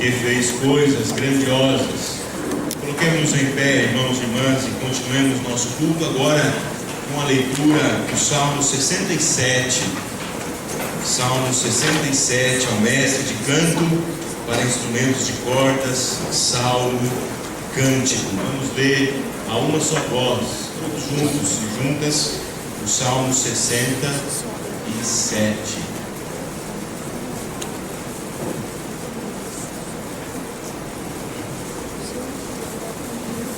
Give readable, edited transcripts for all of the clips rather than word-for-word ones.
porque fez coisas grandiosas. Coloquemos-nos em pé, irmãos e irmãs, e continuemos nosso culto agora com a leitura do Salmo 67. Salmo 67, ao mestre de canto para instrumentos de cordas, salmo, cântico. Vamos ler a uma só voz, todos juntos e juntas, o Salmo 67.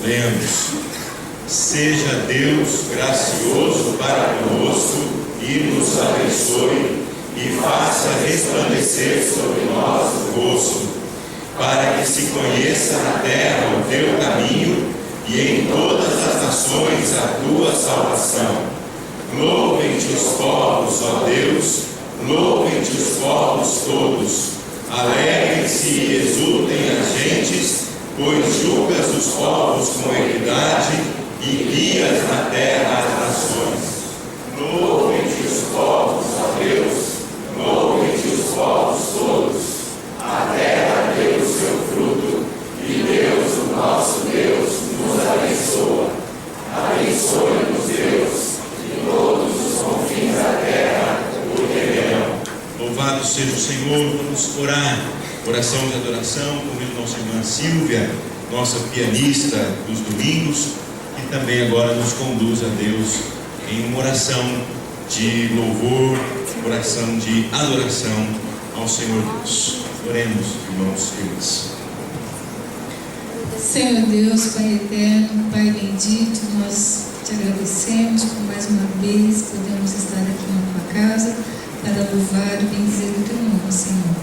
Leamos. Seja Deus gracioso para conosco e nos abençoe e faça resplandecer sobre nós o rosto, para que se conheça na terra o teu caminho e em todas as nações a tua salvação. Louvem-te os povos, ó Deus, louvem-te os povos todos. Alegrem-se e exultem as gentes, pois julgas os povos com equidade e guias na terra as nações. Louvem-te os povos, ó Deus, louvem-te os povos todos. A terra deu o seu fruto, e Deus, o nosso Deus, nos abençoa. Abençoe-nos, Deus, e todos os confins da terra o temerão. Louvado seja o Senhor. Vamos orar. Oração de adoração, convido nossa irmã Silvia, nossa pianista dos domingos, que também agora nos conduz a Deus em uma oração de louvor, oração de adoração ao Senhor Deus. Oremos, irmãos e irmãs. Senhor Deus, Pai eterno, Pai bendito, nós te agradecemos por mais uma vez podemos estar aqui na tua casa para louvar e bendizer o teu nome, Senhor.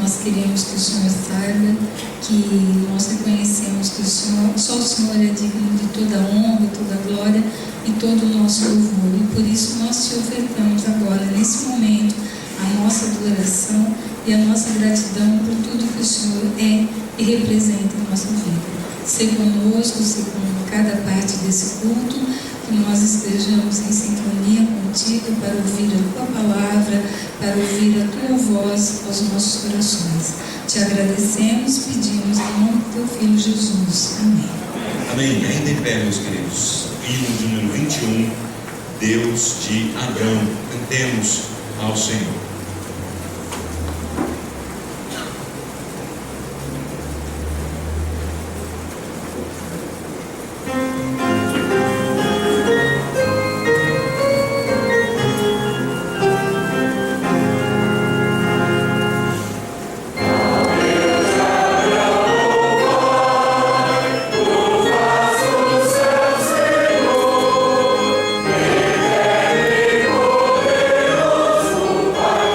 Nós queremos que o Senhor saiba que nós reconhecemos que só o Senhor é digno de toda a honra, toda a glória e todo o nosso louvor. E por isso nós te ofertamos agora, nesse momento, a nossa adoração e a nossa gratidão por tudo que o Senhor é e representa em nossa vida. Ser conosco, ser com cada parte desse culto, que nós estejamos em sintonia contigo para ouvir a tua palavra, para ouvir a tua voz aos nossos corações. Te agradecemos, pedimos em nome do teu Filho Jesus. Amém. Amém. Ainda em pé, meus queridos. Hino de número 21, Deus de Abrão. Cantemos ao Senhor. Pai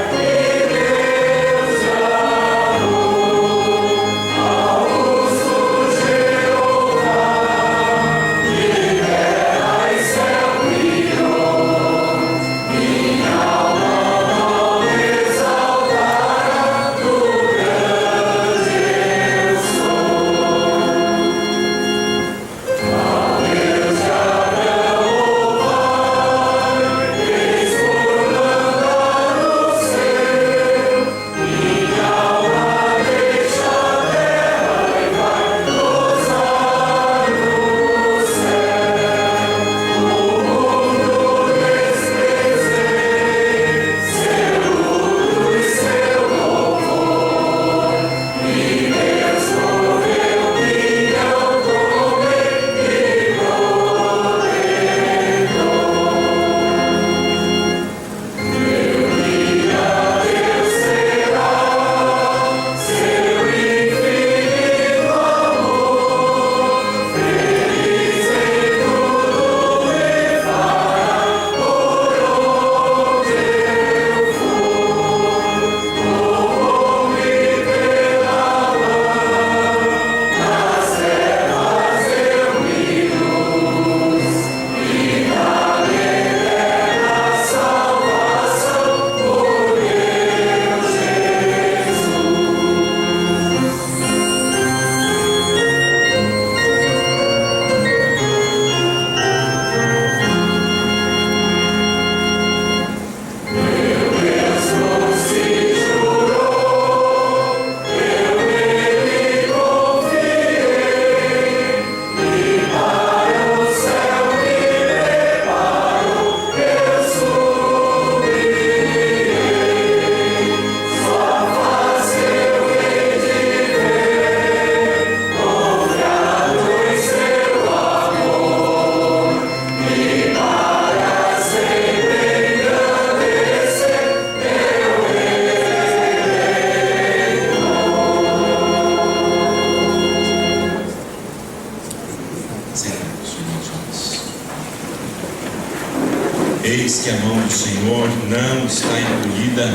Eis que a mão do Senhor não está encolhida,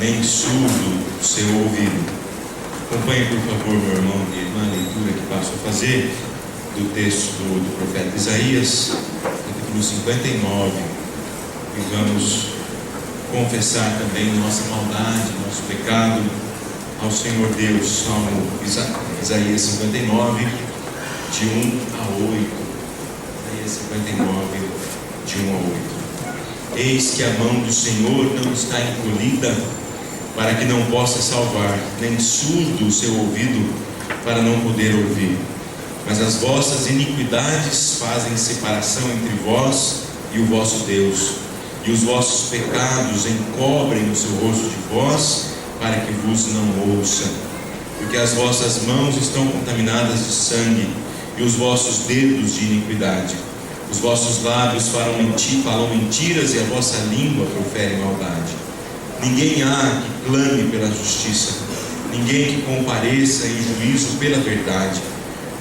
nem surdo o seu ouvido. Acompanhe, por favor, meu irmão e irmã, a leitura que passo a fazer do texto do profeta Isaías, capítulo 59, e vamos confessar também nossa maldade, nosso pecado ao Senhor Deus. Salmo Isaías 59, de 1 a 8. Isaías 59, de 1 a 8. Eis que a mão do Senhor não está encolhida para que não possa salvar, nem surdo o seu ouvido para não poder ouvir. Mas as vossas iniquidades fazem separação entre vós e o vosso Deus, e os vossos pecados encobrem o seu rosto de vós, para que vos não ouça. Porque as vossas mãos estão contaminadas de sangue, e os vossos dedos de iniquidade. Os vossos lábios falam mentiras, e a vossa língua profere maldade. Ninguém há que clame pela justiça, ninguém que compareça em juízo pela verdade.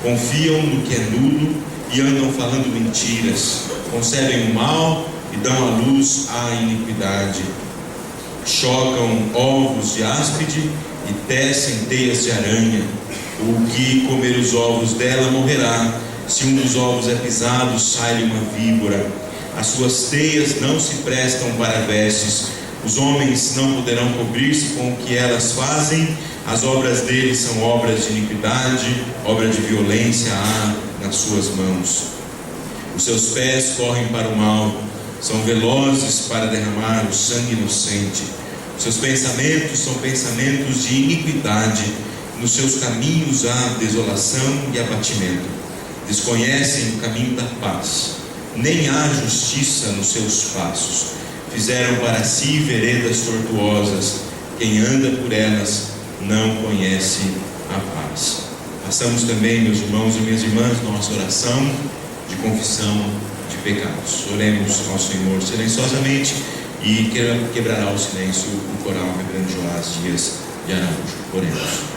Confiam no que é nulo e andam falando mentiras, concebem o mal e dão à luz a iniquidade. Chocam ovos de áspide e tecem teias de aranha. O que comer os ovos dela morrerá. Se um dos ovos é pisado, sai-lhe uma víbora. As suas teias não se prestam para vestes. Os homens não poderão cobrir-se com o que elas fazem. As obras deles são obras de iniquidade, obra de violência há nas suas mãos. Os seus pés correm para o mal, são velozes para derramar o sangue inocente. Os seus pensamentos são pensamentos de iniquidade. Nos seus caminhos há desolação e abatimento. Desconhecem o caminho da paz, nem há justiça nos seus passos. Fizeram para si veredas tortuosas. Quem anda por elas não conhece a paz. Passamos também, meus irmãos e minhas irmãs, nossa oração de confissão de pecados. Oremos ao Senhor silenciosamente e quebrará o silêncio o coral Reverendo Joás Dias de Araújo. Oremos.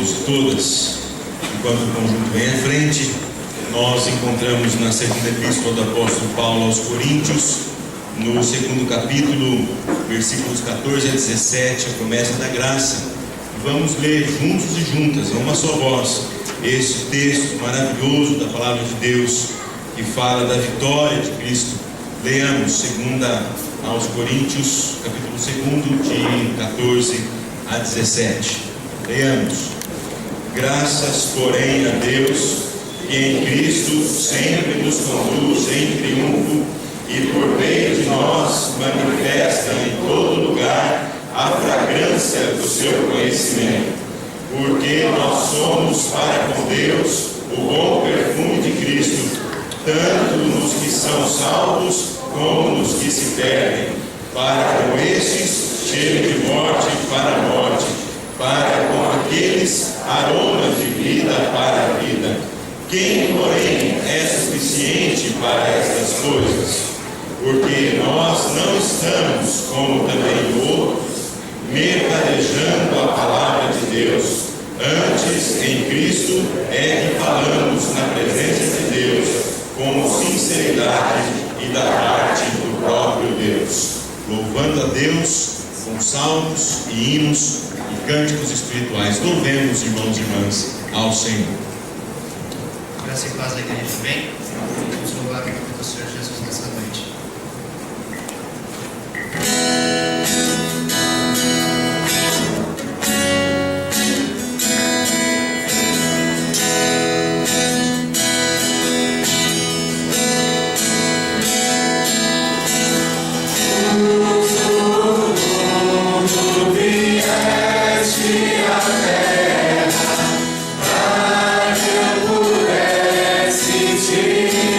todos e todas. Enquanto o conjunto vem à frente, nós encontramos na segunda epístola do apóstolo Paulo aos Coríntios, no segundo capítulo, versículos 14 a 17, a promessa da graça. Vamos ler juntos e juntas, a uma só voz, esse texto maravilhoso da palavra de Deus, que fala da vitória de Cristo. Leamos, segunda aos Coríntios, capítulo 2, de 14 a 17. Leamos. Graças, porém, a Deus, que em Cristo sempre nos conduz em triunfo e por meio de nós manifesta em todo lugar a fragrância do seu conhecimento. Porque nós somos para com Deus o bom perfume de Cristo, tanto nos que são salvos como nos que se perdem. Para com estes, cheiro de morte para a morte, para com aqueles, aroma de vida para a vida. Quem, porém, é suficiente para estas coisas? Porque nós não estamos, como também outros, mercadejando a palavra de Deus. Antes, em Cristo, é que falamos na presença de Deus, com sinceridade e da parte do próprio Deus, louvando a Deus com salmos e hinos e cânticos espirituais. Louvemos, irmãos e irmãs, ao Senhor. Graça e paz da igreja, amém? Vamos louvar o nome do Senhor Jesus nessa noite. Para que eu pudesse te ver.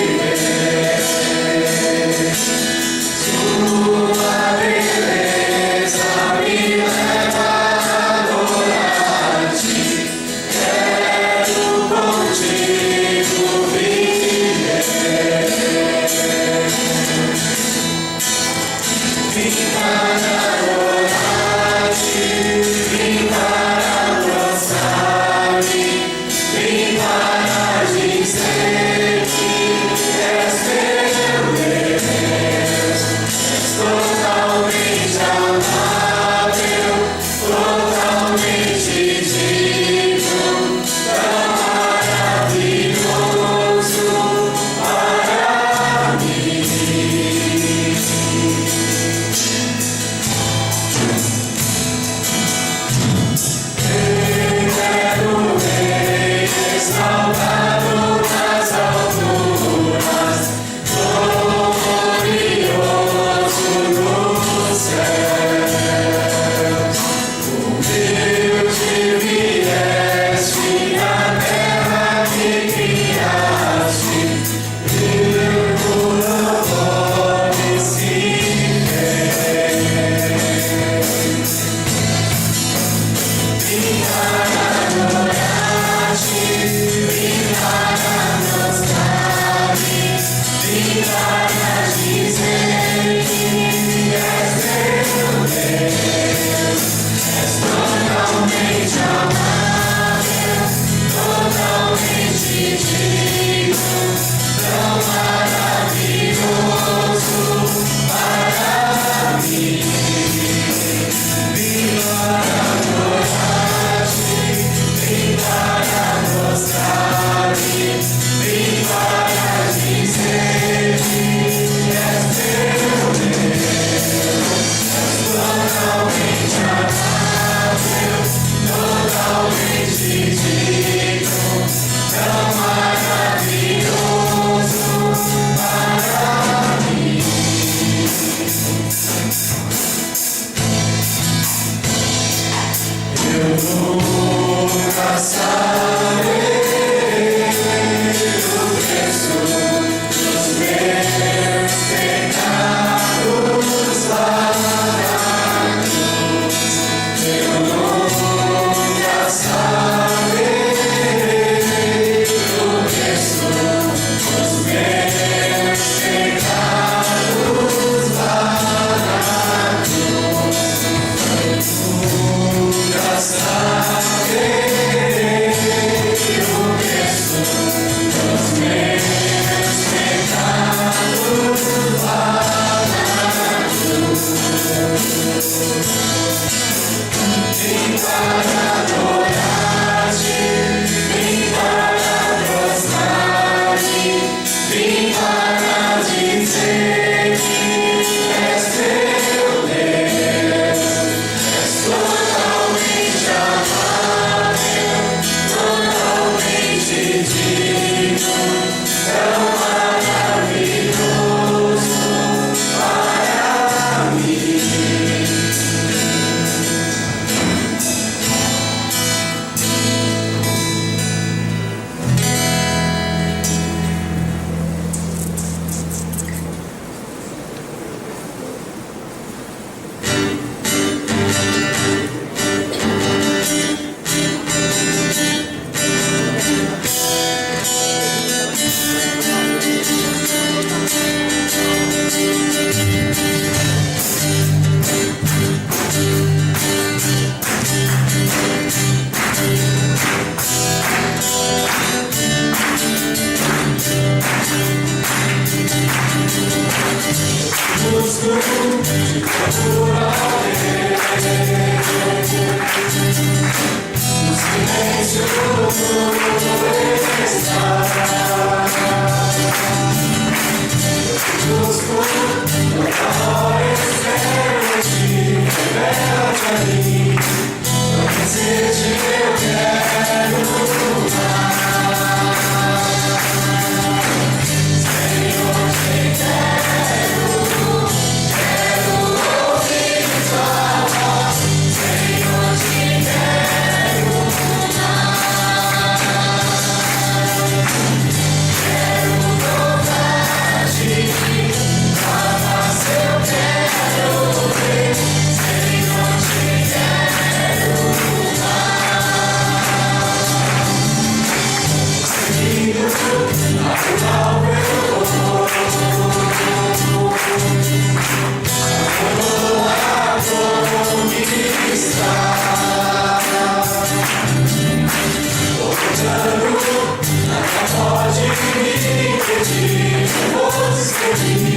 Senhor, te quero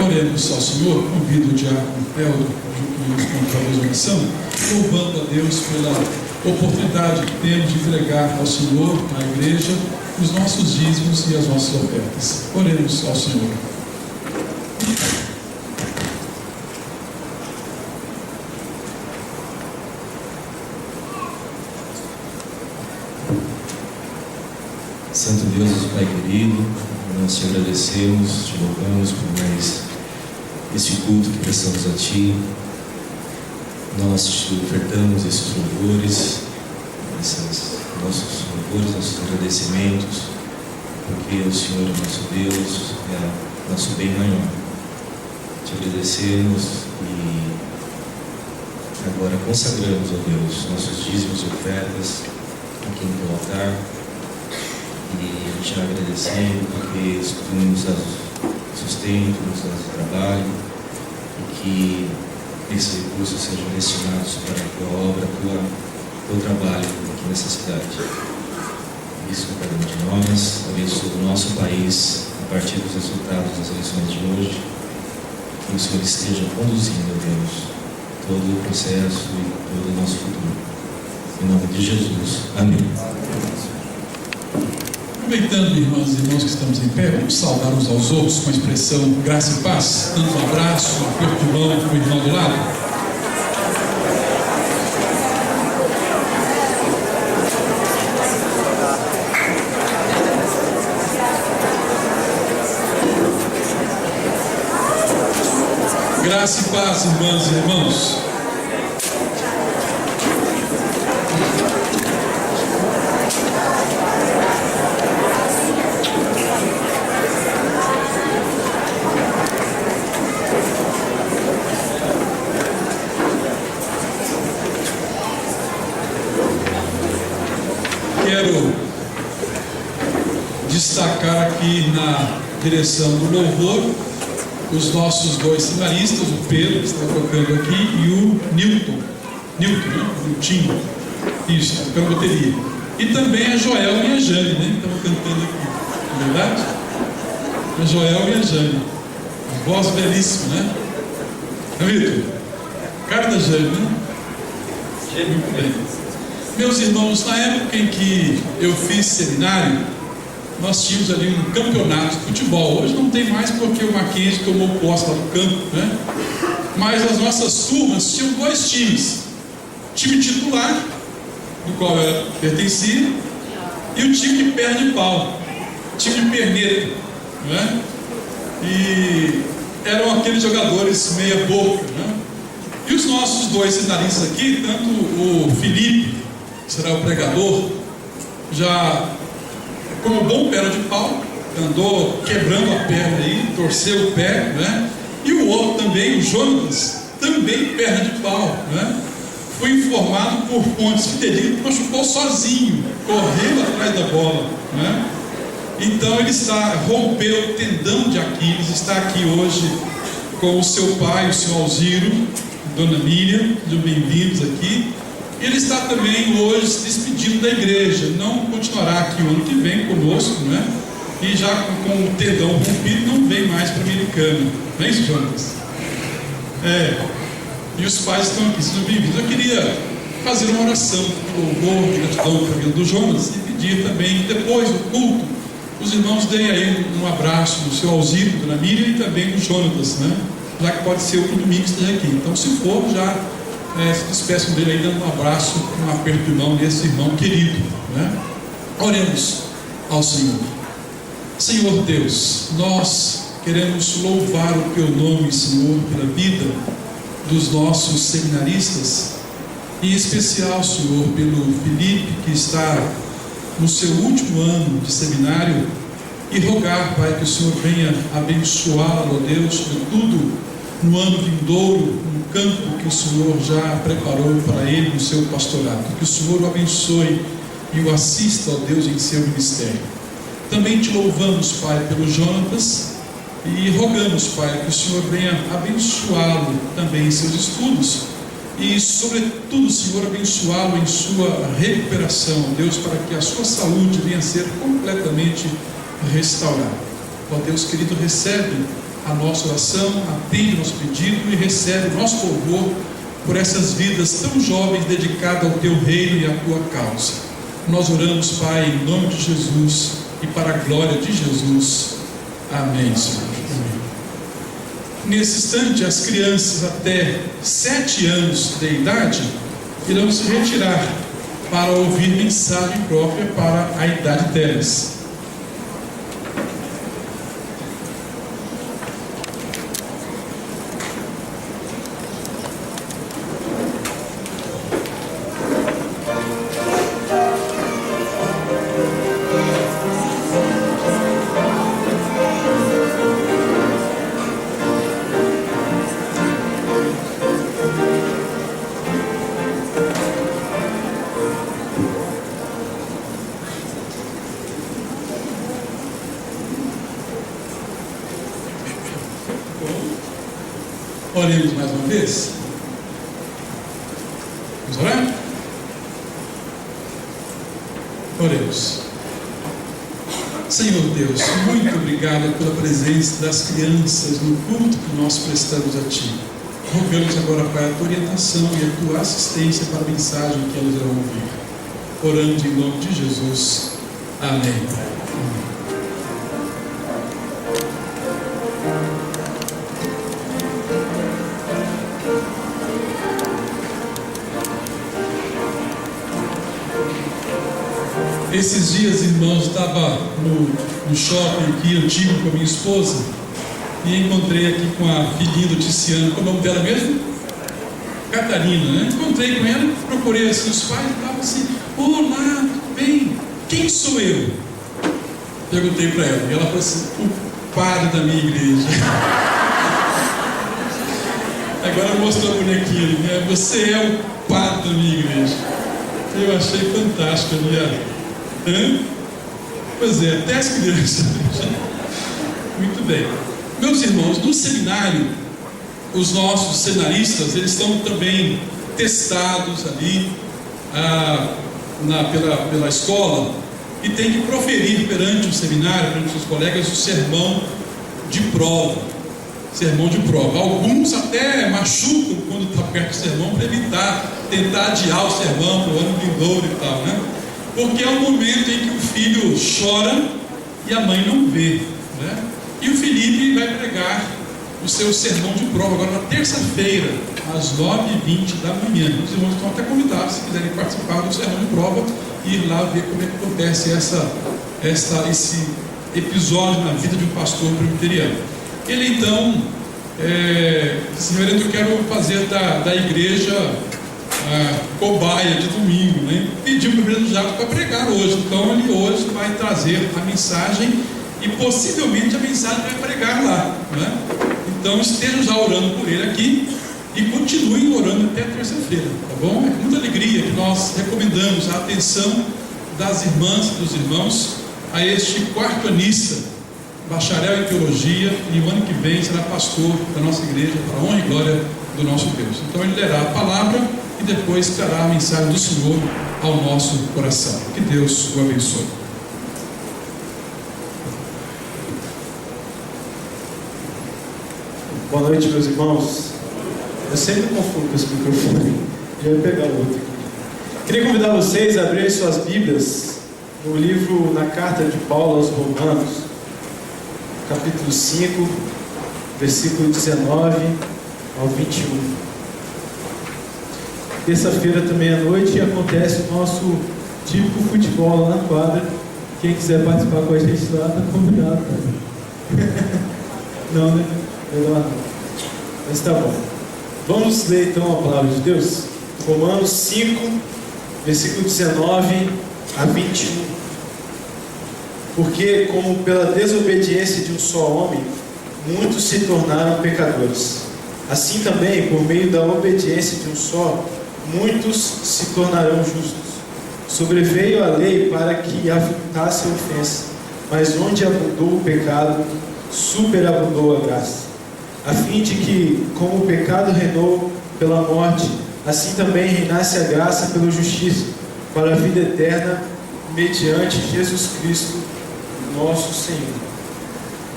Oremos ao Senhor, convido o diácono Pedro e os cantores de oração, louvando a Deus pela oportunidade que temos de entregar ao Senhor, à igreja, os nossos dízimos e as nossas ofertas. Oremos ao Senhor. Santo Deus, Pai querido, nós te agradecemos, te louvamos por mais esse culto que prestamos a Ti. Nós te ofertamos esses louvores, nossos agradecimentos, porque o Senhor é nosso Deus, é nosso bem maior. Te agradecemos e agora consagramos, ó Deus, nossos dízimos e ofertas aqui no teu altar. E a gente vai agradecendo porque Tu nos dá sustento, nos dá trabalho, e que esses recursos sejam destinados para a Tua obra, Teu trabalho aqui nessa cidade. Isso para cada um de nós, abençoa o nosso país a partir dos resultados das eleições de hoje, que o Senhor esteja conduzindo, ó Deus, todo o processo e todo o nosso futuro. Em nome de Jesus. Amém. Aproveitando, irmãs e irmãos que estamos em pé, vamos saudar uns aos outros com a expressão graça e paz, dando um abraço, um aperto de mão para o irmão do lado. paz, irmãs e irmãos. Quero destacar aqui na direção do louvor os nossos dois seminaristas, o Pedro, que está tocando aqui, e o Nilton, né? Niltinho, isso, tocando bateria. E também a Joel e a Jane, né? Que estavam cantando aqui, não é verdade? A Joel e a Jane. Voz belíssima, né? Vitor? Cara da Jane, né? Muito bem. Meus irmãos, na época em que eu fiz seminário, nós tínhamos ali um campeonato de futebol. Hoje não tem mais porque o Mackenzie tomou posse lá do campo, né? Mas as nossas turmas tinham dois times: time titular, do qual eu pertencia, e o time de perna de pau, time de perneta, né? E eram aqueles jogadores meia boca, né? E os nossos dois seminaristas aqui, tanto o Felipe, que será o pregador, já como bom perna de pau, andou quebrando a perna aí, torceu o pé, né? E o outro também, o Jonas, também perna de pau, né? Foi informado por fontes que ele machucou sozinho, correndo atrás da bola, né? Então ele rompeu o tendão de Aquiles, está aqui hoje com o seu pai, o senhor Alziro, dona Miriam, sejam bem-vindos aqui. Ele está também hoje se despedindo da igreja, não continuará aqui o ano que vem conosco, né? E já com o tendão rompido não vem mais para a Americana, não é isso, Jonas? E os pais estão aqui, sejam bem-vindos. Eu queria fazer uma oração, louvor, gratidão para a vida do Jonas e pedir também que depois do culto os irmãos deem aí um abraço do seu Alziro, dona Miriam, e também do Jonas, né? Já que pode ser outro domingo que esteja aqui. Então, se for, já se despeçam dele aí, dando um abraço, um aperto de mão desse irmão querido, né? Oremos ao Senhor. Senhor Deus, nós queremos louvar o teu nome, Senhor, pela vida dos nossos seminaristas, em especial, Senhor, pelo Felipe, que está no seu último ano de seminário, e rogar, Pai, que o Senhor venha abençoá-lo, ó Deus, sobretudo no ano vindouro, no campo que o Senhor já preparou para ele no seu pastorado. Que o Senhor o abençoe e o assista, ó Deus, em seu ministério. Também te louvamos, Pai, pelo Jonatas, e rogamos, Pai, que o Senhor venha abençoá-lo também em seus estudos e, sobretudo, Senhor, abençoá-lo em sua recuperação, ó Deus, para que a sua saúde venha a ser completamente restaurada. Ó Deus querido, recebe a nossa oração, atende o nosso pedido e recebe o nosso louvor por essas vidas tão jovens dedicadas ao teu reino e à tua causa. Nós oramos, Pai, em nome de Jesus e para a glória de Jesus. Amém, Senhor. Amém. Nesse instante, as crianças até 7 anos de idade irão se retirar para ouvir mensagem própria para a idade delas. Oremos mais uma vez. Vamos orar? Oremos. Senhor Deus, muito obrigado pela presença das crianças no culto que nós prestamos a Ti. Rogamos agora, Pai, a Tua orientação e a Tua assistência para a mensagem que elas irão ouvir. Oramos em nome de Jesus. Amém. Amém. Esses dias, irmãos, estava no shopping aqui, eu tive com a minha esposa, e encontrei aqui com a filhinha do Tiziano, qual é o nome dela mesmo? Catarina, né? Encontrei com ela, procurei assim os pais, estavam assim: olá, tudo bem? Quem sou eu? Perguntei para ela, e ela falou assim: o padre da minha igreja. Agora mostrou a bonequinha, né? Você é o padre da minha igreja. Eu achei fantástico, minha. Pois é, até as crianças. Muito bem. Meus irmãos, no seminário, os nossos seminaristas, eles estão também testados ali pela escola, e tem que proferir perante o seminário, perante os colegas, o sermão de prova. Sermão de prova. Alguns até machucam quando está perto do sermão para tentar adiar o sermão para o ano vindouro e tal, né? Porque é o momento em que o filho chora e a mãe não vê, né? E o Felipe vai pregar o seu sermão de prova agora na terça-feira, às 9h20 da manhã. Os irmãos estão até convidados, se quiserem participar do sermão de prova, e ir lá ver como é que acontece esse episódio na vida de um pastor presbiteriano. Ele então disse: reverendo, eu quero fazer da igreja a cobaia de domingo, né? Pediu para o reverendo Jacques para pregar hoje. Então ele hoje vai trazer a mensagem, e possivelmente a mensagem vai pregar lá, né? Então estejam já orando por ele aqui e continuem orando até terça-feira, tá bom? É com muita alegria que nós recomendamos a atenção das irmãs e dos irmãos a este quarto-anista, bacharel em teologia, e o ano que vem será pastor da nossa igreja, para a honra e glória do nosso Deus. Então ele lerá a palavra e depois trará a mensagem do Senhor ao nosso coração. Que Deus o abençoe. Boa noite, meus irmãos. Eu sempre confundo com esse microfone. Já vou pegar o outro. Queria convidar vocês a abrirem suas Bíblias no livro, na carta de Paulo aos Romanos, capítulo 5, versículo 19 ao 21. Terça-feira também à noite acontece o nosso típico futebol lá na quadra. Quem quiser participar com a gente lá, está convidado. Não, né? Melhor não. Mas tá bom. Vamos ler então a palavra de Deus. Romanos 5, versículo 19 a 21. Porque, como pela desobediência de um só homem, muitos se tornaram pecadores, assim também, por meio da obediência de um só, muitos se tornarão justos. Sobreveio a lei para que avultasse a ofensa, mas onde abundou o pecado, superabundou a graça, a fim de que, como o pecado reinou pela morte, assim também reinasse a graça pela justiça, para a vida eterna, mediante Jesus Cristo, nosso Senhor.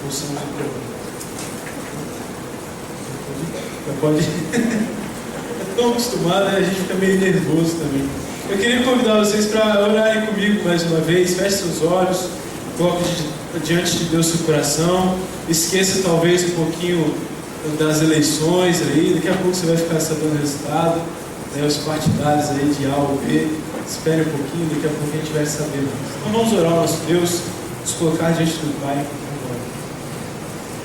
Ouçamos o programa. Pode? É tão acostumado, né? A gente fica meio nervoso também. Eu queria convidar vocês para orarem comigo mais uma vez. Feche seus olhos, coloque diante de Deus seu coração. Esqueça talvez um pouquinho das eleições aí. Daqui a pouco você vai ficar sabendo o resultado, né? Os partidários aí de A ou B. Espere um pouquinho, daqui a pouco a gente vai saber mais. Então vamos orar ao nosso Deus, nos colocar diante do Pai.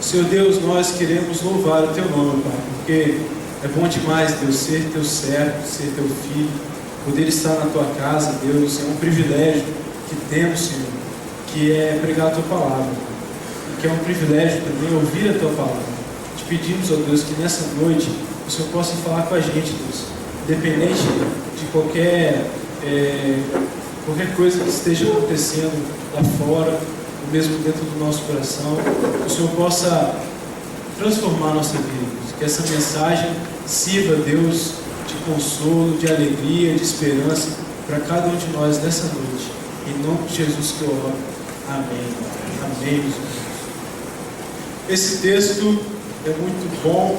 Senhor Deus, nós queremos louvar o Teu nome, Pai, porque é bom demais, Deus, ser Teu servo, ser Teu filho, poder estar na Tua casa, Deus. É um privilégio que temos, Senhor, que é pregar a Tua palavra, que é um privilégio também ouvir a Tua palavra. Te pedimos, ó Deus, que nessa noite o Senhor possa falar com a gente, Deus, independente de qualquer coisa que esteja acontecendo lá fora, ou mesmo dentro do nosso coração, que o Senhor possa transformar a nossa vida, que essa mensagem sirva, Deus, de consolo, de alegria, de esperança para cada um de nós nessa noite. Em nome de Jesus que eu oro. Amém. Amém, meus irmãos. Esse texto é muito bom,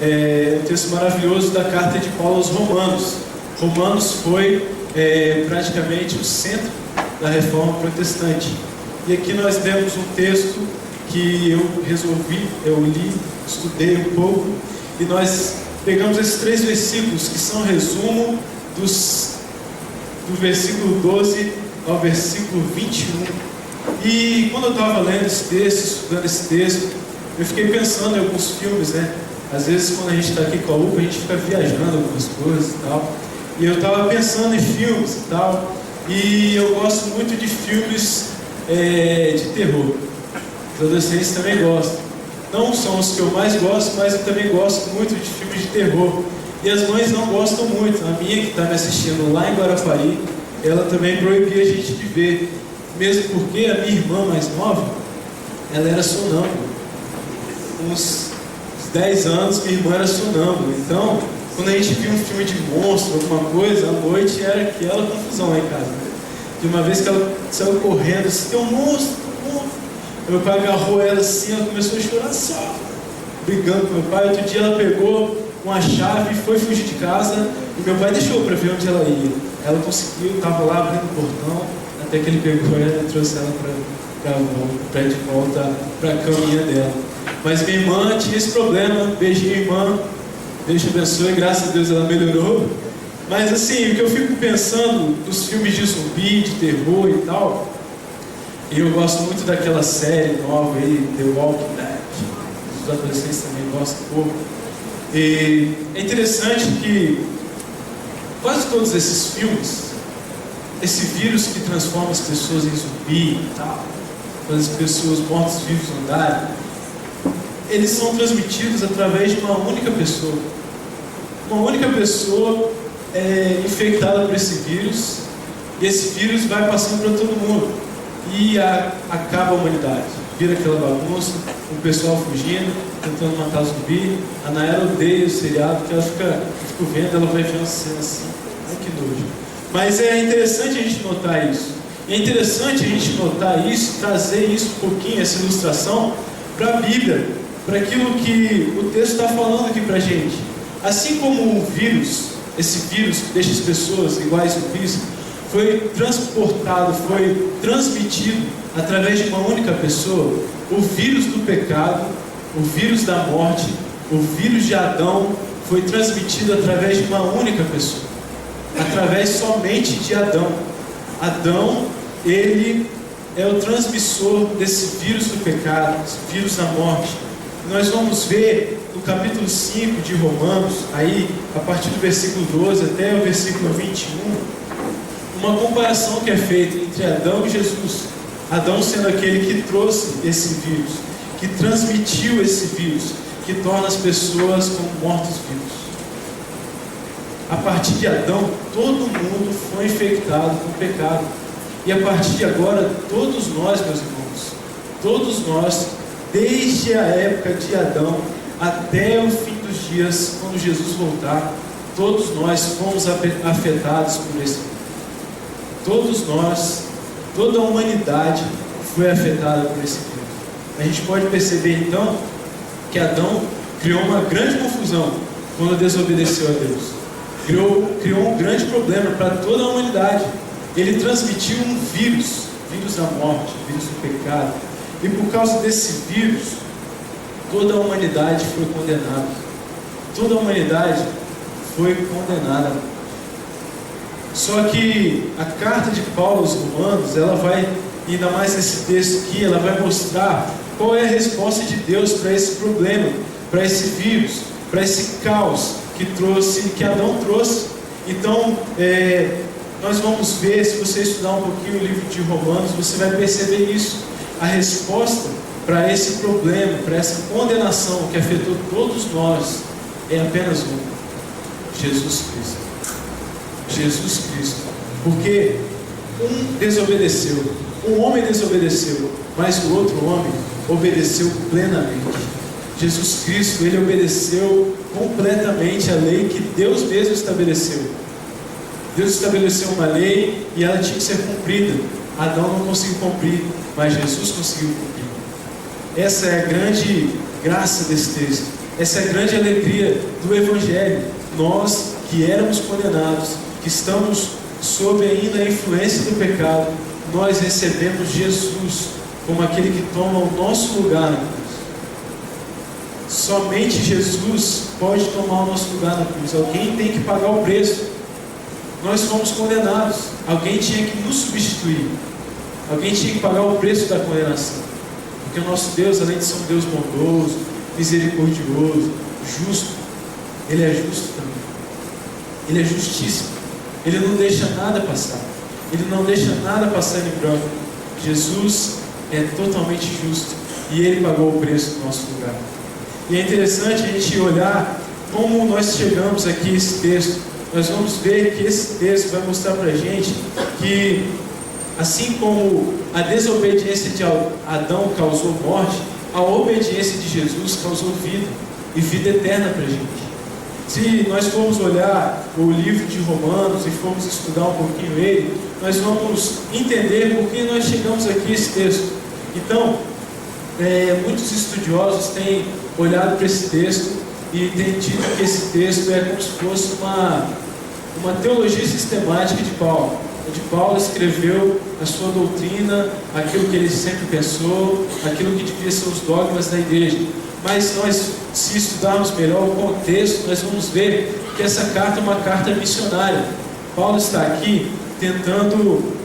é um texto maravilhoso da carta de Paulo aos Romanos. Romanos foi praticamente o centro da reforma protestante. E aqui nós temos um texto que eu li, estudei um pouco, e nós pegamos esses 3 versículos que são resumo do versículo 12 ao versículo 21. E quando eu estava lendo esse texto, estudando esse texto, eu fiquei pensando em alguns filmes, né? Às vezes quando a gente está aqui com a UPA, a gente fica viajando algumas coisas e tal. E eu estava pensando em filmes e tal. E eu gosto muito de filmes de terror. Os adolescentes também gostam. Não são os que eu mais gosto, mas eu também gosto muito de filmes de terror. E as mães não gostam muito. A minha, que está me assistindo lá em Guarapari, ela também proibia a gente de ver. Mesmo porque a minha irmã mais nova, ela era sonâmbula. Uns 10 anos, minha irmã era sonâmbula. Então, quando a gente via um filme de monstro, alguma coisa, à noite era aquela confusão lá em casa. De uma vez que ela saiu correndo, assim, tem um monstro, tem um monstro. Meu pai agarrou ela assim, ela começou a chorar só, brigando com meu pai. Outro dia ela pegou uma chave e foi fugir de casa, e meu pai deixou para ver onde ela ia. Ela conseguiu, estava lá abrindo o portão, até que ele pegou ela e trouxe ela para de volta para a caminha dela. Mas minha irmã tinha esse problema. Beijinho, irmã, Deus te abençoe, graças a Deus ela melhorou. Mas assim, o que eu fico pensando dos filmes de zumbi, de terror e tal, e eu gosto muito daquela série nova aí, The Walking Dead. Os adolescentes também gostam um pouco. E é interessante que quase todos esses filmes, esse vírus que transforma as pessoas em zumbi e tal, quando as pessoas mortos-vivos andarem, eles são transmitidos através de uma única pessoa. Uma única pessoa é infectada por esse vírus, e esse vírus vai passando para todo mundo, e acaba a humanidade. Vira aquela bagunça, o pessoal fugindo, tentando matar o zumbi. A Nayara odeia o seriado, que ela fica vendo, ela vai ver uma cena assim, ai que nojo. Mas é interessante a gente notar isso. É interessante a gente notar isso, trazer isso um pouquinho, essa ilustração, para a Bíblia, para aquilo que o texto está falando aqui para a gente. Assim como o vírus, esse vírus que deixa as pessoas iguais zumbis, foi transportado, foi transmitido através de uma única pessoa, o vírus do pecado, o vírus da morte, o vírus de Adão foi transmitido através de uma única pessoa, através somente de Adão. Adão, ele é o transmissor desse vírus do pecado, esse vírus da morte. Nós vamos ver no capítulo 5 de Romanos, aí a partir do versículo 12 até o versículo 21, uma comparação que é feita entre Adão e Jesus. Adão sendo aquele que trouxe esse vírus, que transmitiu esse vírus, que torna as pessoas como mortos-vivos. A partir de Adão, todo mundo foi infectado com o pecado. E a partir de agora, todos nós, meus irmãos, todos nós, desde a época de Adão até o fim dos dias, quando Jesus voltar, todos nós fomos afetados por esse vírus. Todos nós, toda a humanidade foi afetada por esse vírus. A gente pode perceber então que Adão criou uma grande confusão quando desobedeceu a Deus. Criou um grande problema para toda a humanidade. Ele transmitiu um vírus da morte, vírus do pecado. E por causa desse vírus, toda a humanidade foi condenada. Toda a humanidade foi condenada. Só que a carta de Paulo aos Romanos, ela vai, ainda mais nesse texto aqui, ela vai mostrar qual é a resposta de Deus para esse problema, para esse vírus, para esse caos que Adão trouxe. Então, nós vamos ver, se você estudar um pouquinho o livro de Romanos, você vai perceber isso. A resposta para esse problema, para essa condenação que afetou todos nós, é apenas um: Jesus Cristo. Jesus Cristo. Porque um desobedeceu, um homem desobedeceu, mas o outro homem obedeceu plenamente. Jesus Cristo, ele obedeceu completamente a lei que Deus mesmo estabeleceu. Deus estabeleceu uma lei e ela tinha que ser cumprida. Adão não conseguiu cumprir, mas Jesus conseguiu cumprir. Essa é a grande graça desse texto. Essa é a grande alegria do Evangelho. Nós que éramos condenados, que estamos sob ainda a influência do pecado, nós recebemos Jesus como aquele que toma o nosso lugar na cruz. Somente Jesus pode tomar o nosso lugar na cruz. Alguém tem que pagar o preço. Nós fomos condenados. Alguém tinha que nos substituir. Alguém tinha que pagar o preço da condenação. Porque o nosso Deus, além de ser um Deus bondoso, misericordioso, justo, Ele é justo também. Ele é justíssimo. Ele não deixa nada passar. Ele não deixa nada passar em branco. Jesus é totalmente justo e Ele pagou o preço no nosso lugar. E é interessante a gente olhar como nós chegamos aqui a esse texto. Nós vamos ver que esse texto vai mostrar para a gente que, assim como a desobediência de Adão causou morte, a obediência de Jesus causou vida, e vida eterna para a gente. Se nós formos olhar o livro de Romanos e formos estudar um pouquinho ele, nós vamos entender por que nós chegamos aqui a esse texto. Então, muitos estudiosos têm olhado para esse texto e têm dito que esse texto é como se fosse uma teologia sistemática de Paulo. Onde Paulo escreveu a sua doutrina, aquilo que ele sempre pensou, aquilo que devia ser os dogmas da igreja. Mas nós, se estudarmos melhor o contexto, nós vamos ver que essa carta é uma carta missionária. Paulo está aqui tentando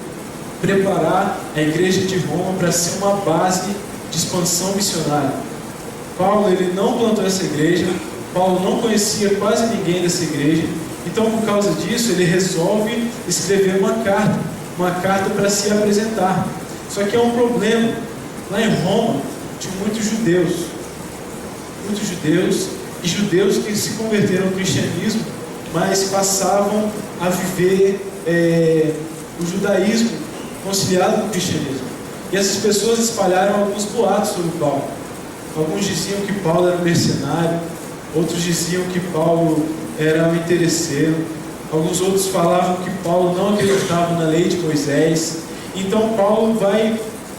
preparar a igreja de Roma para ser uma base de expansão missionária. Paulo, ele não plantou essa igreja, Paulo não conhecia quase ninguém dessa igreja, então por causa disso ele resolve escrever uma carta para se apresentar. Só que é um problema, lá em Roma tinha muitos judeus e judeus que se converteram ao cristianismo, mas passavam a viver o judaísmo conciliado com o cristianismo. E essas pessoas espalharam alguns boatos sobre Paulo. Alguns diziam que Paulo era um mercenário, outros diziam que Paulo era um interesseiro, alguns outros falavam que Paulo não acreditava na lei de Moisés. Então Paulo vai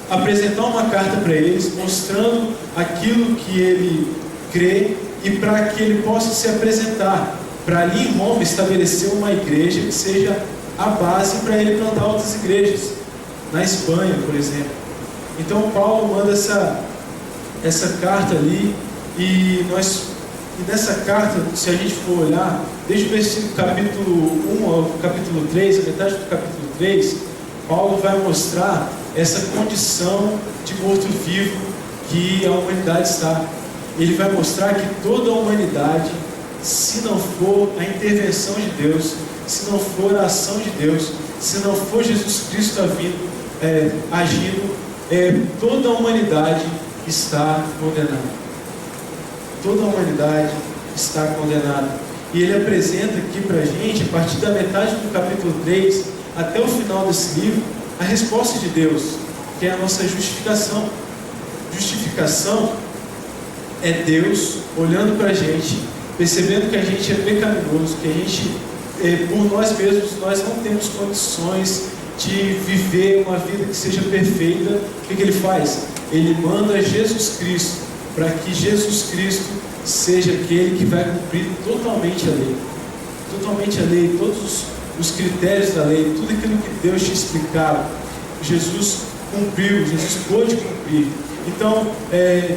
apresentar uma carta para eles, mostrando aquilo que ele crê, e para que ele possa se apresentar, para ali em Roma estabelecer uma igreja que seja a base para ele plantar outras igrejas, na Espanha, por exemplo. Então Paulo manda essa carta ali, e nessa carta, se a gente for olhar, desde o versículo capítulo 1 ao capítulo 3, a metade do capítulo 3, Paulo vai mostrar essa condição de morto-vivo que a humanidade está. Ele vai mostrar que toda a humanidade, se não for a intervenção de Deus, se não for a ação de Deus, se não for Jesus Cristo agindo, toda a humanidade está condenada. Toda a humanidade está condenada. E ele apresenta aqui para a gente, a partir da metade do capítulo 3 até o final desse livro, a resposta de Deus, que é a nossa justificação. Justificação é Deus olhando para a gente, percebendo que a gente é pecaminoso, que a gente, por nós mesmos, nós não temos condições de viver uma vida que seja perfeita. O que ele faz? Ele manda Jesus Cristo, para que Jesus Cristo seja aquele que vai cumprir totalmente a lei. Totalmente a lei, todos os critérios da lei, tudo aquilo que Deus te explicava, Jesus cumpriu, Jesus pôde cumprir. Então,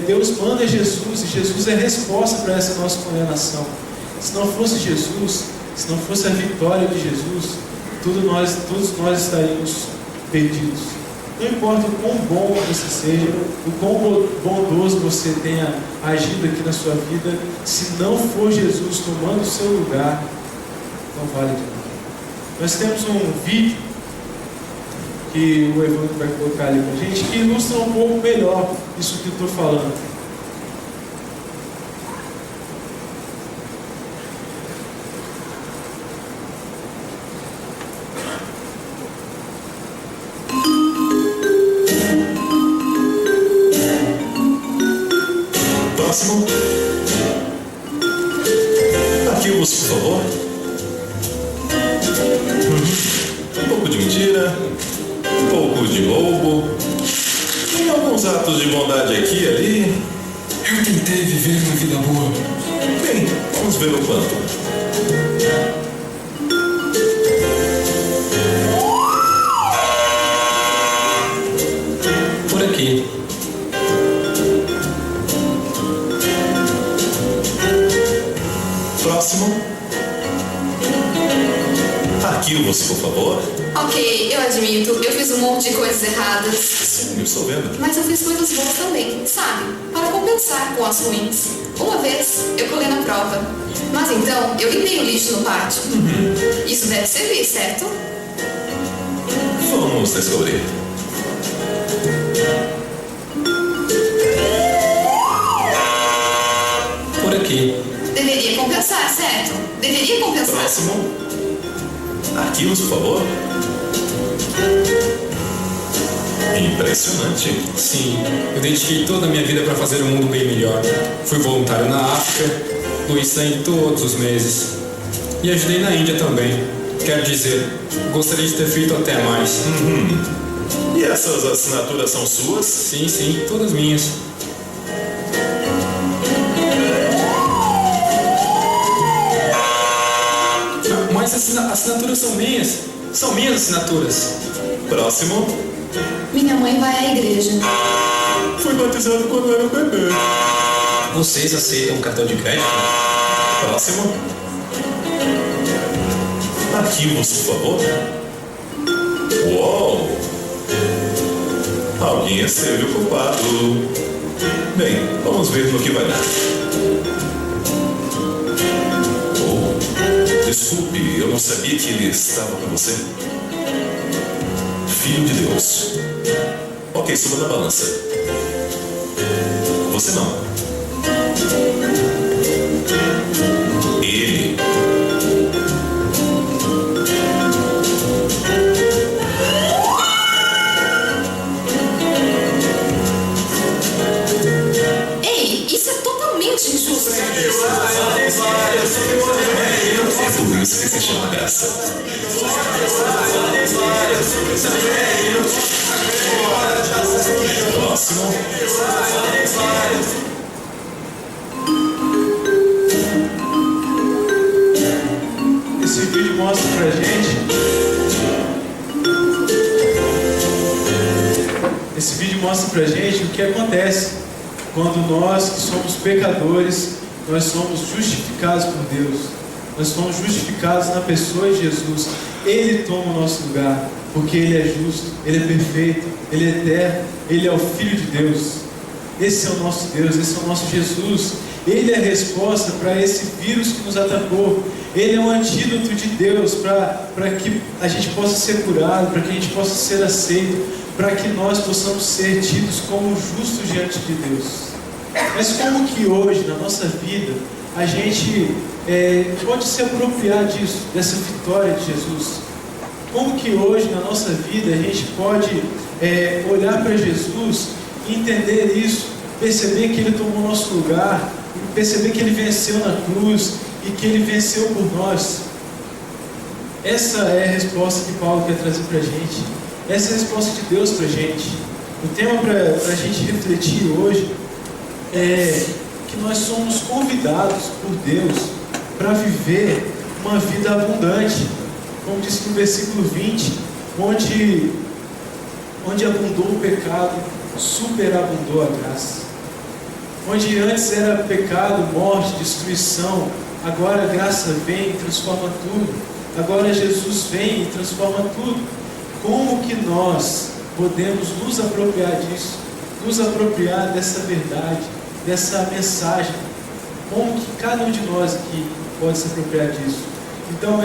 Deus manda Jesus, e Jesus é a resposta para essa nossa condenação. Se não fosse Jesus, se não fosse a vitória de Jesus, todos nós estaríamos perdidos. Não importa o quão bom você seja, o quão bondoso você tenha agido aqui na sua vida, se não for Jesus tomando o seu lugar, não vale de nada. Nós temos um vídeo que o Evandro vai colocar ali para a gente, que ilustra um pouco melhor isso que eu estou falando. Próximo. Arquivos, por favor. Um pouco de mentira, um pouco de roubo, tem alguns atos de bondade aqui e ali. Eu tentei viver uma vida boa. Bem, vamos ver o quanto. Por aqui. Próximo. Arquivos, por favor. Ok. Ok, eu admito, eu fiz um monte de coisas erradas. Sim, eu estou vendo. Mas eu fiz coisas boas também, sabe? Para compensar com as ruins. Uma vez, eu colei na prova. Mas então, eu limpei o lixo no pátio. Isso deve servir, certo? Vamos descobrir. Por aqui. Deveria compensar, certo? Deveria compensar. Próximo. Arquivos, por favor. Impressionante. Sim, eu dediquei toda a minha vida para fazer um mundo bem melhor. Fui voluntário na África, doei sangue todos os meses. E ajudei na Índia também. Quero dizer, gostaria de ter feito até mais. E essas assinaturas são suas? Sim, todas minhas. Mas as assinaturas são minhas. São minhas assinaturas. Próximo. Minha mãe vai à igreja. Fui batizado quando era um bebê. Vocês aceitam um cartão de crédito? Próximo. Arquivos, por favor. Uou! Alguém esteve ocupado. Bem, vamos ver no que vai dar. Oh, desculpe, eu não sabia que ele estava com você. Filho de Deus. Ok, suba na balança. Você não. Ele. Ei, isso é totalmente injusto. É por isso que se chama graça. Próximo. Esse vídeo mostra pra gente. Esse vídeo mostra pra gente o que acontece quando nós, que somos pecadores, nós somos justificados por Deus. Nós somos justificados na pessoa de Jesus. Ele toma o nosso lugar, porque Ele é justo, Ele é perfeito, Ele é eterno, Ele é o Filho de Deus. Esse é o nosso Deus, esse é o nosso Jesus. Ele é a resposta para esse vírus que nos atacou. Ele é um antídoto de Deus para que a gente possa ser curado, para que a gente possa ser aceito, para que nós possamos ser tidos como justos diante de Deus. Mas como que hoje, na nossa vida, a gente pode se apropriar disso, dessa vitória de Jesus? Como que hoje, na nossa vida, a gente pode olhar para Jesus e entender isso, perceber que Ele tomou o nosso lugar, perceber que Ele venceu na cruz e que Ele venceu por nós? Essa é a resposta que Paulo quer trazer para a gente. Essa é a resposta de Deus para a gente. O tema para a gente refletir hoje é que nós somos convidados por Deus para viver uma vida abundante, como diz no versículo 20, onde abundou o pecado, superabundou a graça. Onde antes era pecado, morte, destruição, agora a graça vem e transforma tudo. Agora Jesus vem e transforma tudo. Como que nós podemos nos apropriar disso? Nos apropriar dessa verdade, dessa mensagem? Como que cada um de nós aqui pode se apropriar disso? Então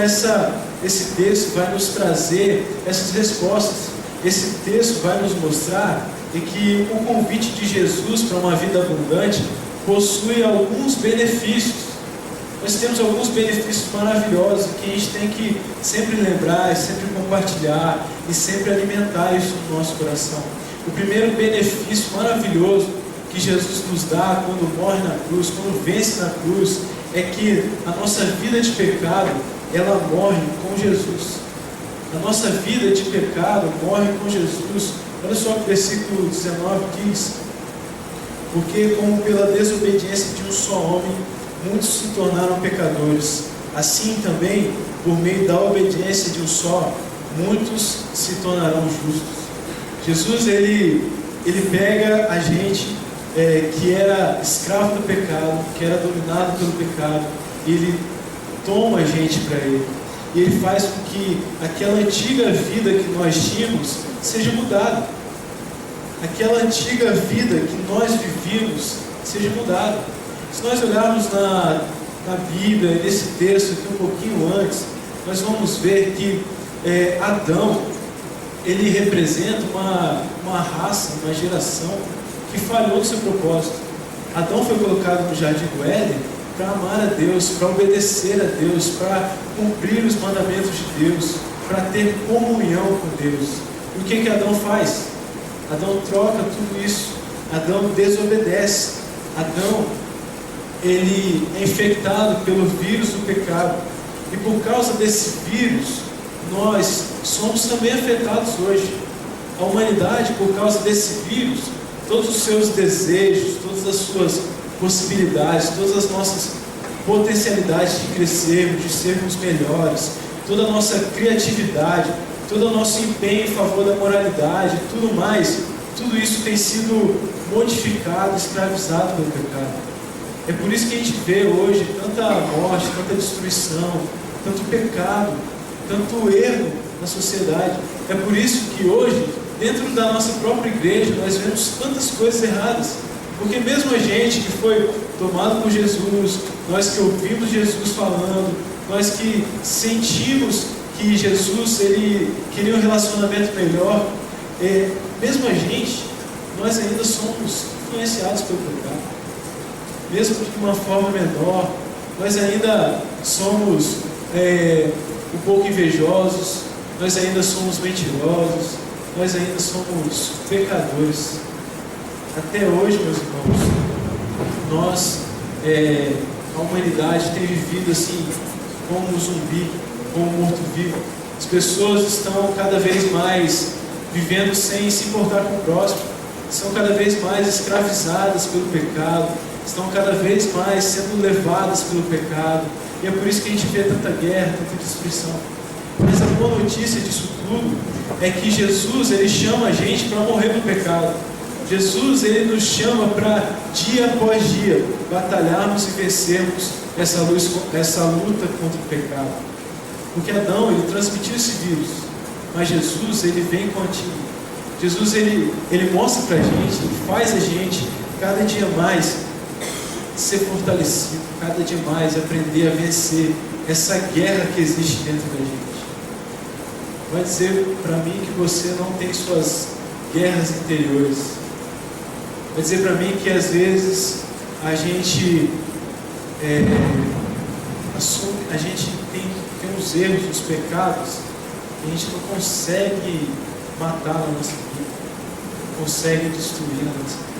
esse texto vai nos trazer essas respostas. Esse texto vai nos mostrar que o convite de Jesus para uma vida abundante possui alguns benefícios. Nós temos alguns benefícios maravilhosos que a gente tem que sempre lembrar, sempre compartilhar e sempre alimentar isso no nosso coração. O primeiro benefício maravilhoso que Jesus nos dá quando morre na cruz, quando vence na cruz, é que a nossa vida de pecado, ela morre com Jesus. A nossa vida de pecado morre com Jesus. Olha só o que o versículo 19 diz: porque como pela desobediência de um só homem, muitos se tornaram pecadores, assim também, por meio da obediência de um só, muitos se tornarão justos. Jesus, ele pega a gente que era escravo do pecado, que era dominado pelo pecado, e Ele toma a gente para Ele. e Ele faz com que aquela antiga vida que nós tínhamos seja mudada. Aquela antiga vida que nós vivíamos seja mudada. Se nós olharmos na Bíblia, nesse texto aqui um pouquinho antes, nós vamos ver que Adão, ele representa uma raça, uma geração que falhou no seu propósito. Adão foi colocado no jardim do Éden para amar a Deus, para obedecer a Deus, para cumprir os mandamentos de Deus, para ter comunhão com Deus. E o que Adão faz? Adão troca tudo isso. Adão desobedece. Adão, ele é infectado pelo vírus do pecado. E por causa desse vírus, nós somos também afetados hoje. A humanidade, por causa desse vírus, todos os seus desejos, todas as suas possibilidades, todas as nossas potencialidades de crescermos, de sermos melhores, toda a nossa criatividade, todo o nosso empenho em favor da moralidade, tudo mais, tudo isso tem sido modificado, escravizado pelo pecado. É por isso que a gente vê hoje tanta morte, tanta destruição, tanto pecado, tanto erro na sociedade. É por isso que hoje, dentro da nossa própria igreja, nós vemos tantas coisas erradas. Porque mesmo a gente que foi tomado por Jesus, nós que ouvimos Jesus falando, nós que sentimos que Jesus ele queria um relacionamento melhor, mesmo a gente, nós ainda somos influenciados pelo pecado. Mesmo de uma forma menor, nós ainda somos um pouco invejosos, nós ainda somos mentirosos, nós ainda somos pecadores. Até hoje, meus irmãos, a humanidade tem vivido assim, como um zumbi, como um morto-vivo. As pessoas estão cada vez mais vivendo sem se importar com o próximo, estão cada vez mais escravizadas pelo pecado, estão cada vez mais sendo levadas pelo pecado, e é por isso que a gente vê tanta guerra, tanta destruição. Mas a boa notícia disso tudo é que Jesus, ele chama a gente para morrer no pecado. Jesus, ele nos chama para, dia após dia, batalharmos e vencermos essa luta contra o pecado. Porque Adão, ele transmitiu esse vírus, mas Jesus, ele vem contínuo. Jesus, ele mostra para a gente, ele faz a gente, cada dia mais, ser fortalecido, cada dia mais aprender a vencer essa guerra que existe dentro da gente. Vai dizer para mim que você não tem suas guerras interiores. Vai dizer para mim que às vezes a gente tem os erros, os pecados, que a gente não consegue matar na nossa vida, não consegue destruir na nossa vida.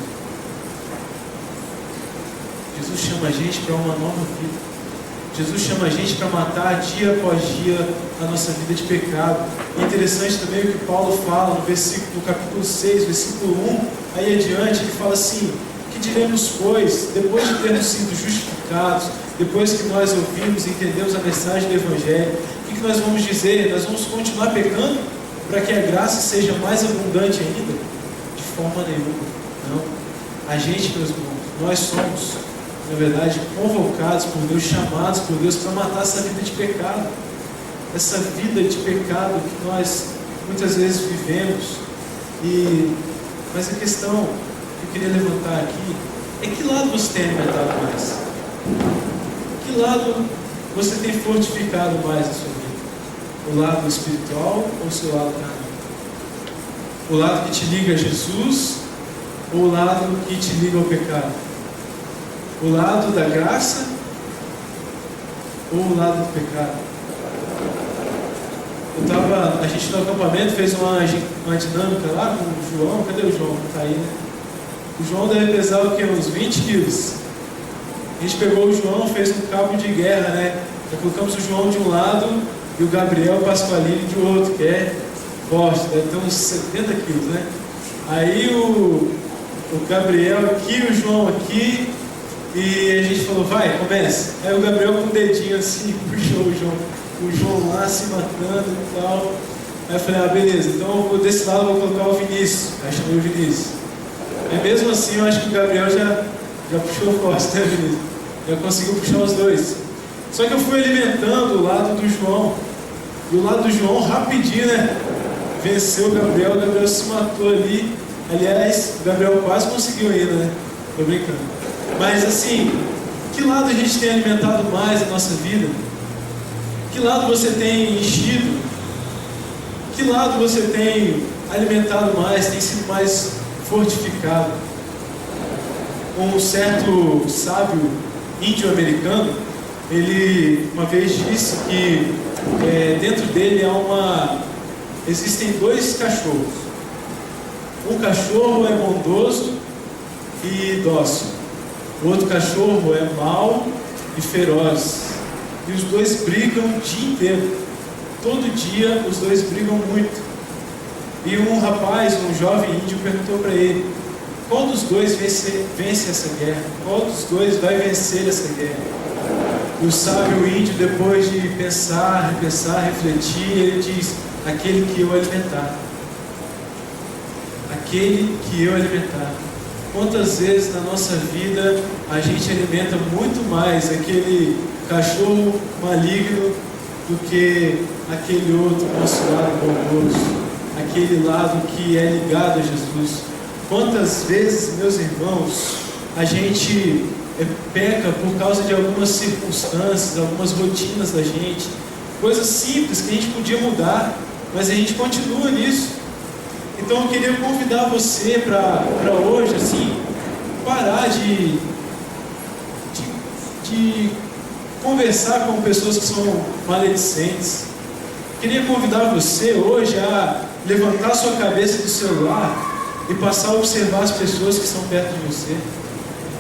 Jesus chama a gente para uma nova vida. Jesus chama a gente para matar dia após dia a nossa vida de pecado. É interessante também o que Paulo fala no capítulo 6, versículo 1, aí adiante, ele fala assim: que diremos, pois, depois de termos sido justificados, depois que nós ouvimos e entendemos a mensagem do Evangelho, o que nós vamos dizer? Nós vamos continuar pecando para que a graça seja mais abundante ainda? De forma nenhuma. Não. A gente, meus irmãos, nós somos, na verdade, convocados por Deus, chamados por Deus para matar essa vida de pecado. Essa vida de pecado que nós muitas vezes vivemos. Mas a questão que eu queria levantar aqui é: que lado você tem alimentado mais? Que lado você tem fortificado mais a sua vida? O lado espiritual ou o seu lado carnal? O lado que te liga a Jesus ou o lado que te liga ao pecado? O lado da graça ou o lado do pecado? A gente no acampamento fez uma dinâmica lá com o João. Cadê o João? Não está aí, né? O João deve pesar o quê? Uns 20 quilos. A gente pegou o João, fez um cabo de guerra, né? Já colocamos o João de um lado e o Gabriel Pasqualini de outro, que é forte, deve ter uns 70 quilos, né? Aí o Gabriel aqui, o João aqui. E a gente falou: vai, começa. Aí o Gabriel com o dedinho assim, puxou o João lá se matando e tal. Aí eu falei: beleza, então desse lado eu vou colocar o Vinícius. Aí chamei o Vinícius. E mesmo assim eu acho que o Gabriel já puxou forte, né, Vinícius? Já conseguiu puxar os dois. Só que eu fui alimentando o lado do João. E o lado do João, rapidinho, né? Venceu o Gabriel se matou ali. Aliás, o Gabriel quase conseguiu ainda, né? Tô brincando. Mas assim, que lado a gente tem alimentado mais a nossa vida? Que lado você tem enchido? Que lado você tem alimentado mais, tem sido mais fortificado? Um certo sábio índio-americano, ele uma vez disse que dentro dele existem dois cachorros. Um cachorro é bondoso e dócil. O outro cachorro é mau e feroz. E os dois brigam o dia inteiro. Todo dia os dois brigam muito. E um jovem índio perguntou para ele: qual dos dois vence essa guerra? Qual dos dois vai vencer essa guerra? E o sábio índio, depois de pensar, refletir, ele diz: aquele que eu alimentar. Aquele que eu alimentar. Quantas vezes na nossa vida a gente alimenta muito mais aquele cachorro maligno do que aquele outro nosso lado bondoso, aquele lado que é ligado a Jesus? Quantas vezes, meus irmãos, a gente peca por causa de algumas circunstâncias, algumas rotinas da gente, coisas simples que a gente podia mudar, mas a gente continua nisso. Então eu queria convidar você para hoje, assim, parar de conversar com pessoas que são maledicentes. Queria convidar você hoje a levantar sua cabeça do celular e passar a observar as pessoas que estão perto de você.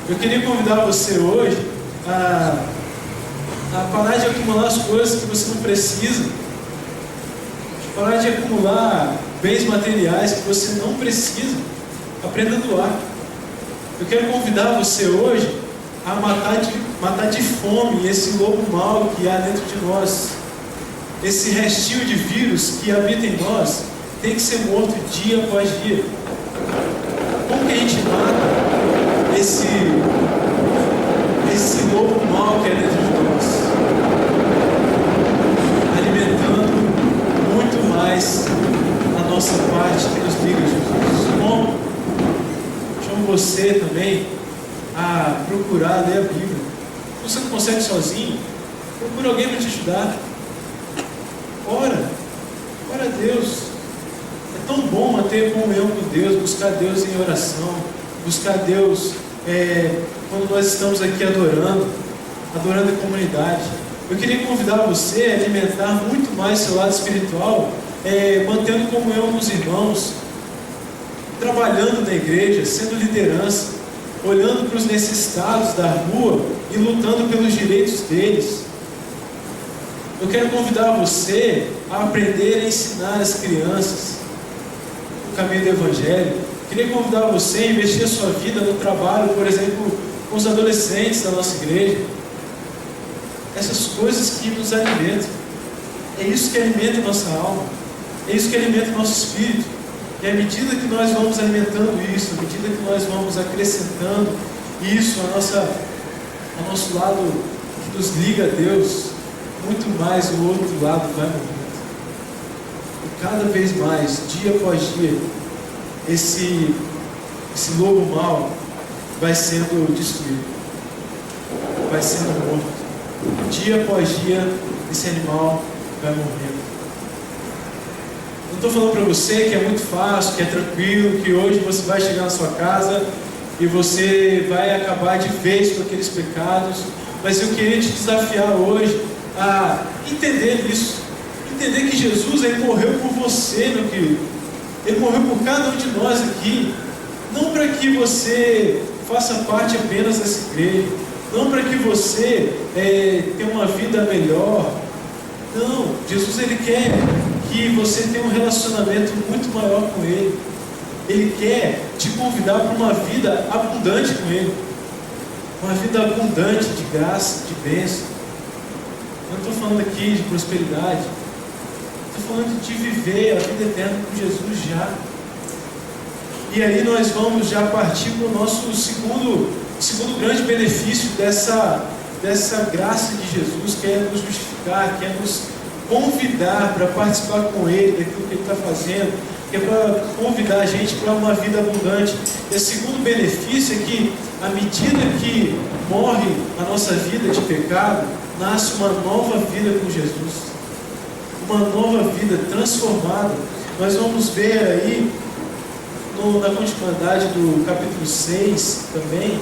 Eu queria convidar você hoje a parar de acumular as coisas que você não precisa, parar de acumular bens materiais que você não precisa. Aprenda a doar. Eu quero convidar você hoje a matar de fome esse lobo mau que há dentro de nós. Esse restinho de vírus que habita em nós tem que ser morto dia após dia. Como que a gente mata esse lobo mau que é dentro de nós? Alimentando muito mais a nossa parte que nos liga a Jesus. Como? Chamo você também a procurar ler a Bíblia. Se você não consegue sozinho, procura alguém para te ajudar. Ora a Deus. É tão bom manter comunhão com Deus, buscar Deus em oração, buscar Deus quando nós estamos aqui adorando em comunidade. Eu queria convidar você a alimentar muito mais seu lado espiritual, mantendo comunhão com os irmãos, trabalhando na igreja, sendo liderança, olhando para os necessitados da rua e lutando pelos direitos deles. Eu quero convidar você a aprender a ensinar as crianças o caminho do Evangelho. Queria convidar você a investir a sua vida no trabalho, por exemplo, com os adolescentes da nossa igreja. Essas coisas que nos alimentam. É isso que alimenta a nossa alma. É isso que alimenta o nosso espírito. E à medida que nós vamos alimentando isso, à medida que nós vamos acrescentando isso ao nosso lado que nos liga a Deus, muito mais o outro lado vai morrendo. E cada vez mais, dia após dia, esse lobo mau vai sendo destruído, vai sendo morto. Dia após dia, esse animal vai morrendo. Não estou falando para você que é muito fácil, que é tranquilo, que hoje você vai chegar na sua casa e você vai acabar de vez com aqueles pecados, mas eu queria te desafiar hoje a entender isso, entender que Jesus ele morreu por você, meu querido. Ele morreu por cada um de nós aqui, não para que você faça parte apenas dessa igreja, não para que você tenha uma vida melhor. Não, Jesus ele quer que você tenha um relacionamento muito maior com Ele. Ele quer te convidar para uma vida abundante com Ele, uma vida abundante de graça, de bênção. Eu não estou falando aqui de prosperidade, estou falando de viver a vida eterna com Jesus já. E aí nós vamos já partir para o nosso segundo grande benefício dessa graça de Jesus, que é nos justificar, que é nos convidar para participar com Ele daquilo que Ele está fazendo, que é para convidar a gente para uma vida abundante. E o segundo benefício é que, à medida que morre a nossa vida de pecado, nasce uma nova vida com Jesus, uma nova vida transformada. Nós vamos ver aí, na continuidade do capítulo 6 também,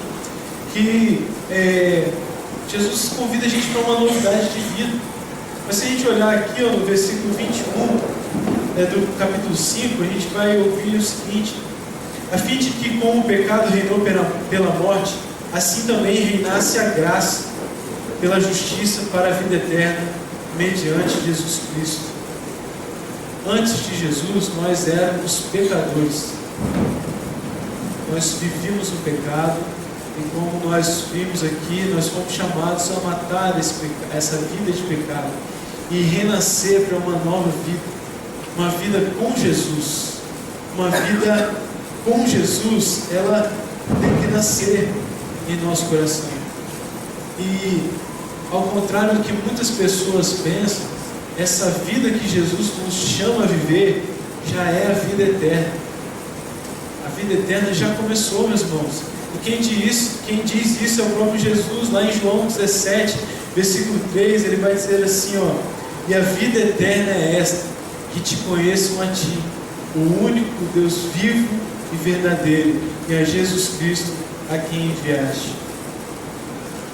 que Jesus convida a gente para uma novidade de vida. Mas se a gente olhar aqui no versículo 21 do capítulo 5, a gente vai ouvir o seguinte: a fim de que, como o pecado reinou pela morte, assim também reinasse a graça pela justiça para a vida eterna, mediante Jesus Cristo. Antes de Jesus, nós éramos pecadores. Nós vivíamos no pecado, e como nós vimos aqui, nós fomos chamados a matar essa vida de pecado e renascer para uma nova vida. Uma vida com Jesus. Uma vida com Jesus, ela tem que nascer em nosso coração. E, ao contrário do que muitas pessoas pensam, essa vida que Jesus nos chama a viver já é a vida eterna. A vida eterna já começou, meus irmãos. E quem diz isso é o próprio Jesus. Lá em João 17, versículo 3, ele vai dizer assim, e a vida eterna é esta, que te conheçam a ti, o único Deus vivo e verdadeiro, e a Jesus Cristo a quem enviaste.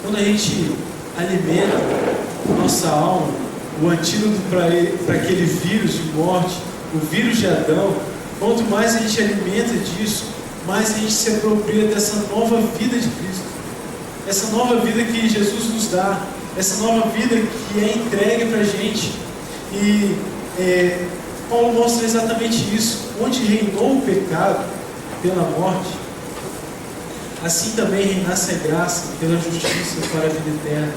Quando a gente alimenta nossa alma, o antídoto para aquele vírus de morte, o vírus de Adão, quanto mais a gente alimenta disso, mais a gente se apropria dessa nova vida de Cristo, essa nova vida que Jesus nos dá, essa nova vida que é entregue para a gente. E Paulo mostra exatamente isso. Onde reinou o pecado pela morte, assim também reinasse a graça pela justiça para a vida eterna.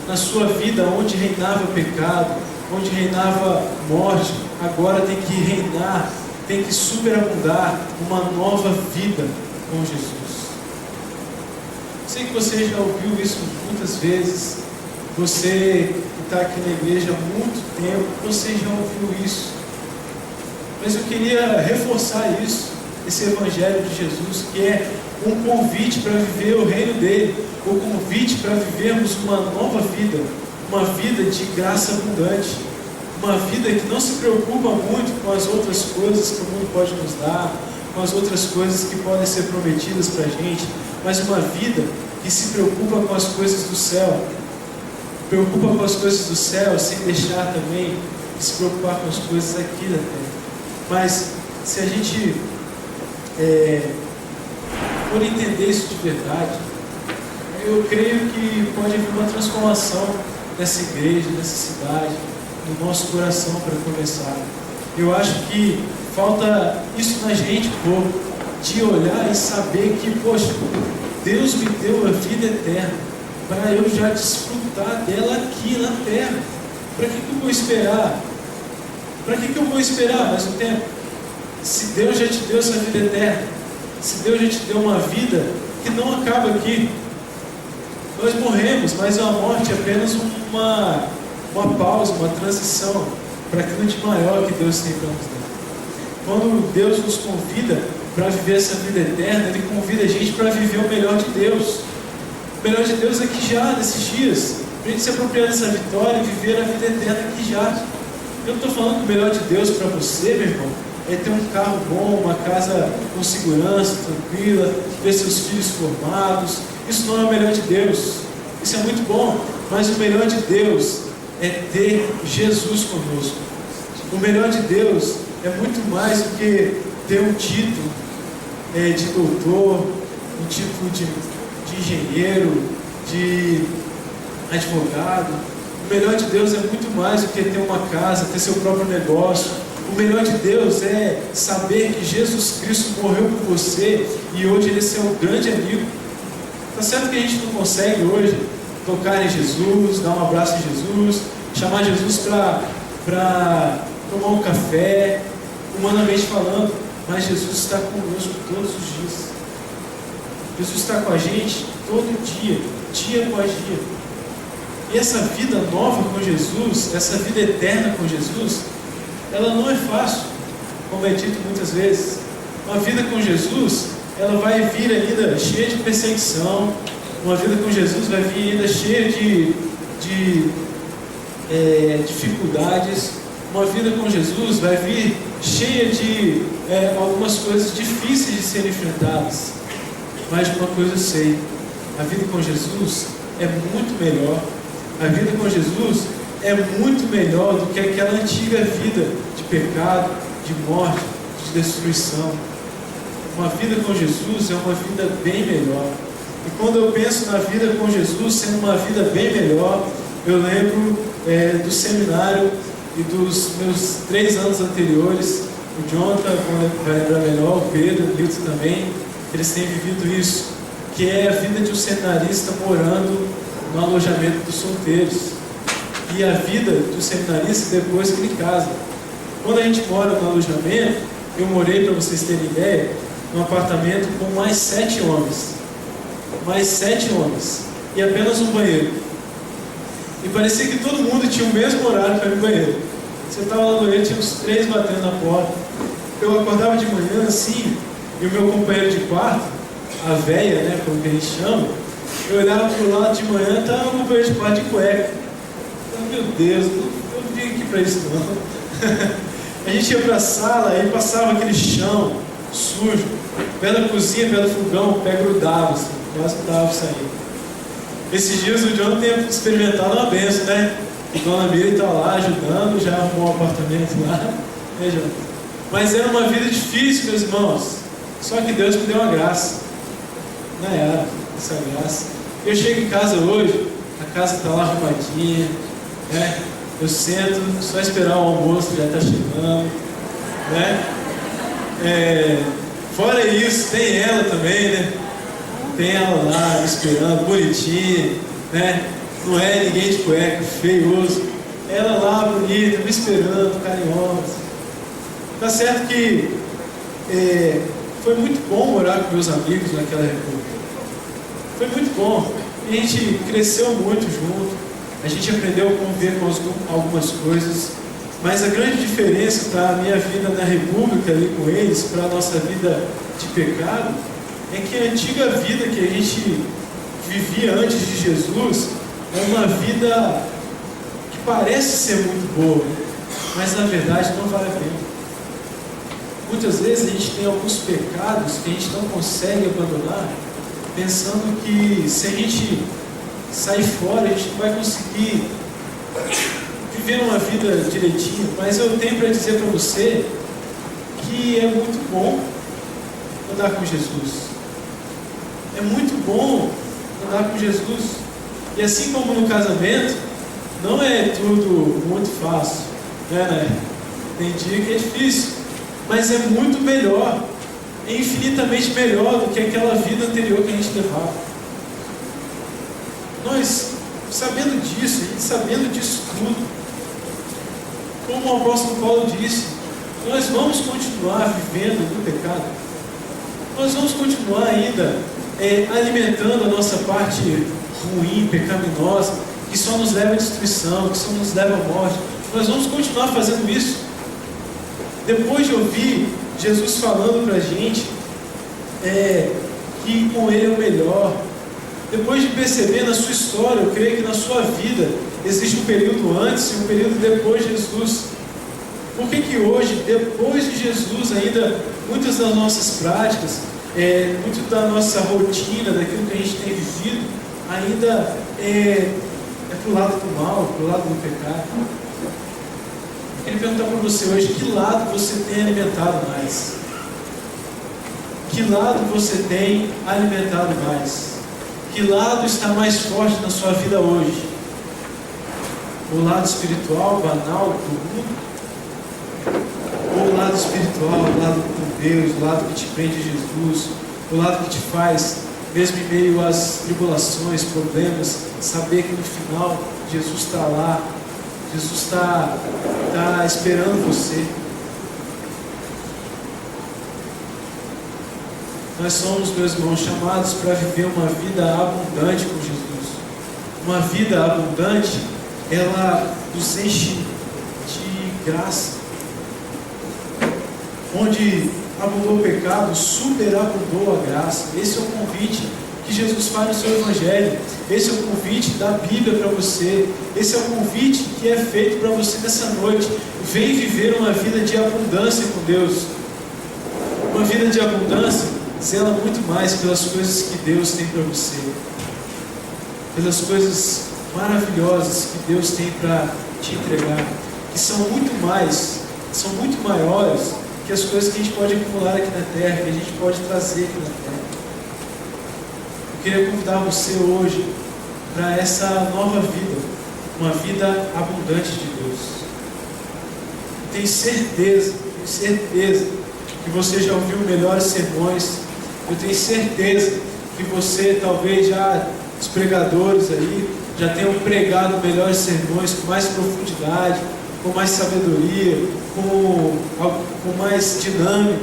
Na sua vida, onde reinava o pecado, onde reinava morte, agora tem que reinar, tem que superabundar uma nova vida com Jesus. Sei que você já ouviu isso muitas vezes. Você que está aqui na igreja há muito tempo, você já ouviu isso. Mas eu queria reforçar isso, esse Evangelho de Jesus, que é um convite para viver o reino dele, o convite para vivermos uma nova vida, uma vida de graça abundante, uma vida que não se preocupa muito com as outras coisas que o mundo pode nos dar, com as outras coisas que podem ser prometidas para a gente, mas uma vida que se preocupa com as coisas do céu, preocupa com as coisas do céu, sem deixar também de se preocupar com as coisas aqui da terra. Mas se a gente for entender isso de verdade, eu creio que pode haver uma transformação nessa igreja, nessa cidade, no nosso coração para começar. Eu acho que falta isso na gente, de olhar e saber que, poxa, Deus me deu a vida eterna para eu já desfrutar dela aqui na terra. Para que eu vou esperar? Para que eu vou esperar mais um tempo? Se Deus já te deu essa vida eterna, se Deus já te deu uma vida que não acaba aqui. Nós morremos, mas a morte é apenas uma pausa, uma transição para aquilo de maior que Deus tem para nos dar. Quando Deus nos convida para viver essa vida eterna, Ele convida a gente para viver o melhor de Deus. O melhor de Deus aqui já, nesses dias, para a gente se apropriar dessa vitória e viver a vida eterna aqui já. Eu não estou falando que o melhor de Deus para você, meu irmão, é ter um carro bom, uma casa com segurança, tranquila, ver seus filhos formados. Isso não é o melhor de Deus. Isso é muito bom, mas o melhor de Deus é ter Jesus conosco. O melhor de Deus é muito mais do que ter um título de doutor, um título de engenheiro, de advogado. O melhor de Deus é muito mais do que ter uma casa, ter seu próprio negócio. O melhor de Deus é saber que Jesus Cristo morreu por você e hoje Ele é seu grande amigo. Está certo que a gente não consegue hoje tocar em Jesus, dar um abraço em Jesus, chamar Jesus para tomar um café, humanamente falando, mas Jesus está conosco todos os dias. Jesus está com a gente todo dia, dia após dia. E essa vida nova com Jesus, essa vida eterna com Jesus, ela não é fácil, como é dito muitas vezes. Uma vida com Jesus, ela vai vir ainda cheia de perseguição. Uma vida com Jesus vai vir ainda cheia de dificuldades. Uma vida com Jesus vai vir cheia de algumas coisas difíceis de serem enfrentadas. Mas uma coisa eu sei: a vida com Jesus é muito melhor. A vida com Jesus é muito melhor do que aquela antiga vida de pecado, de morte, de destruição. Uma vida com Jesus é uma vida bem melhor. E quando eu penso na vida com Jesus sendo uma vida bem melhor, eu lembro do seminário e dos meus 3 anos anteriores. O Jonathan vai lembrar melhor, o Pedro, o Nilton também. Eles têm vivido isso, que é a vida de um seminarista morando no alojamento dos solteiros, e a vida do seminarista depois que ele casa. Quando a gente mora no alojamento, eu morei, para vocês terem ideia, num apartamento com mais 7 homens. Mais 7 homens. E apenas um banheiro. E parecia que todo mundo tinha o mesmo horário para ir no banheiro. Você estava lá no banheiro, tinha uns 3 batendo na porta. Eu acordava de manhã assim, e o meu companheiro de quarto, a véia, né, como que a gente chama, eu olhava para o lado de manhã, estava o companheiro de quarto de cueca. Meu Deus, eu não vim aqui para isso não. A gente ia para a sala, aí passava aquele chão sujo, pé da cozinha, pé do fogão, o pé grudava, assim, quase que dava para sair. Esses dias o John tem experimentado uma benção, né? A dona Miriam está lá ajudando, já arrumou um apartamento lá, né, John? Mas era uma vida difícil, meus irmãos. Só que Deus me deu uma graça. Não é essa graça. Eu chego em casa hoje, a casa está lá arrumadinha, né? Eu sento, só esperar o almoço, já está chegando, né? Fora isso, tem ela também, né? Tem ela lá, me esperando, bonitinha, né? Não é ninguém de cueca, feioso. Ela lá, bonita, me esperando, carinhosa. Tá certo que foi muito bom morar com meus amigos naquela república. Foi muito bom. A gente cresceu muito junto. A gente aprendeu a conviver com algumas coisas. Mas a grande diferença para a minha vida na república ali com eles, para a nossa vida de pecado, é que a antiga vida que a gente vivia antes de Jesus é uma vida que parece ser muito boa, mas na verdade não vale a pena. Muitas vezes a gente tem alguns pecados que a gente não consegue abandonar, pensando que se a gente sair fora, a gente não vai conseguir viver uma vida direitinho. Mas eu tenho para dizer para você que é muito bom andar com Jesus. É muito bom andar com Jesus. E assim como no casamento, não é tudo muito fácil, né? Tem dia que é difícil, mas é muito melhor, é infinitamente melhor do que aquela vida anterior que a gente levava. Nós, sabendo disso, a gente sabendo disso tudo, como o apóstolo Paulo disse, nós vamos continuar vivendo no pecado. Nós vamos continuar ainda alimentando a nossa parte ruim, pecaminosa, que só nos leva à destruição, que só nos leva à morte. Nós vamos continuar fazendo isso. Depois de ouvir Jesus falando para a gente que com Ele é o melhor, depois de perceber na sua história, eu creio que na sua vida existe um período antes e um período depois de Jesus. Por que hoje, depois de Jesus, ainda muitas das nossas práticas, muito da nossa rotina, daquilo que a gente tem vivido, ainda é para o lado do mal, para o lado do pecado? Eu queria perguntar para você hoje, que lado você tem alimentado mais? Que lado você tem alimentado mais? Que lado está mais forte na sua vida hoje? O lado espiritual, banal, do mundo? Ou o lado espiritual, o lado com Deus, o lado que te prende a Jesus, o lado que te faz, mesmo em meio às tribulações, problemas, saber que no final Jesus está lá, Jesus está esperando você. Nós somos, meus irmãos, chamados para viver uma vida abundante com Jesus, uma vida abundante, ela nos enche de graça. Onde abundou o pecado, superabundou a graça. Esse é o convite que Jesus faz no seu Evangelho. Esse é o convite da Bíblia para você. Esse é o convite que é feito para você nessa noite. Vem viver uma vida de abundância com Deus. Uma vida de abundância zela muito mais pelas coisas que Deus tem para você, pelas coisas maravilhosas que Deus tem para te entregar, que são muito mais, são muito maiores que as coisas que a gente pode acumular aqui na terra, que a gente pode trazer aqui na terra. Eu queria convidar você hoje para essa nova vida, uma vida abundante de Deus. Eu tenho certeza que você já ouviu melhores sermões. Eu tenho certeza que você, talvez já, os pregadores aí, já tenham pregado melhores sermões, com mais profundidade, com mais sabedoria, com mais dinâmica.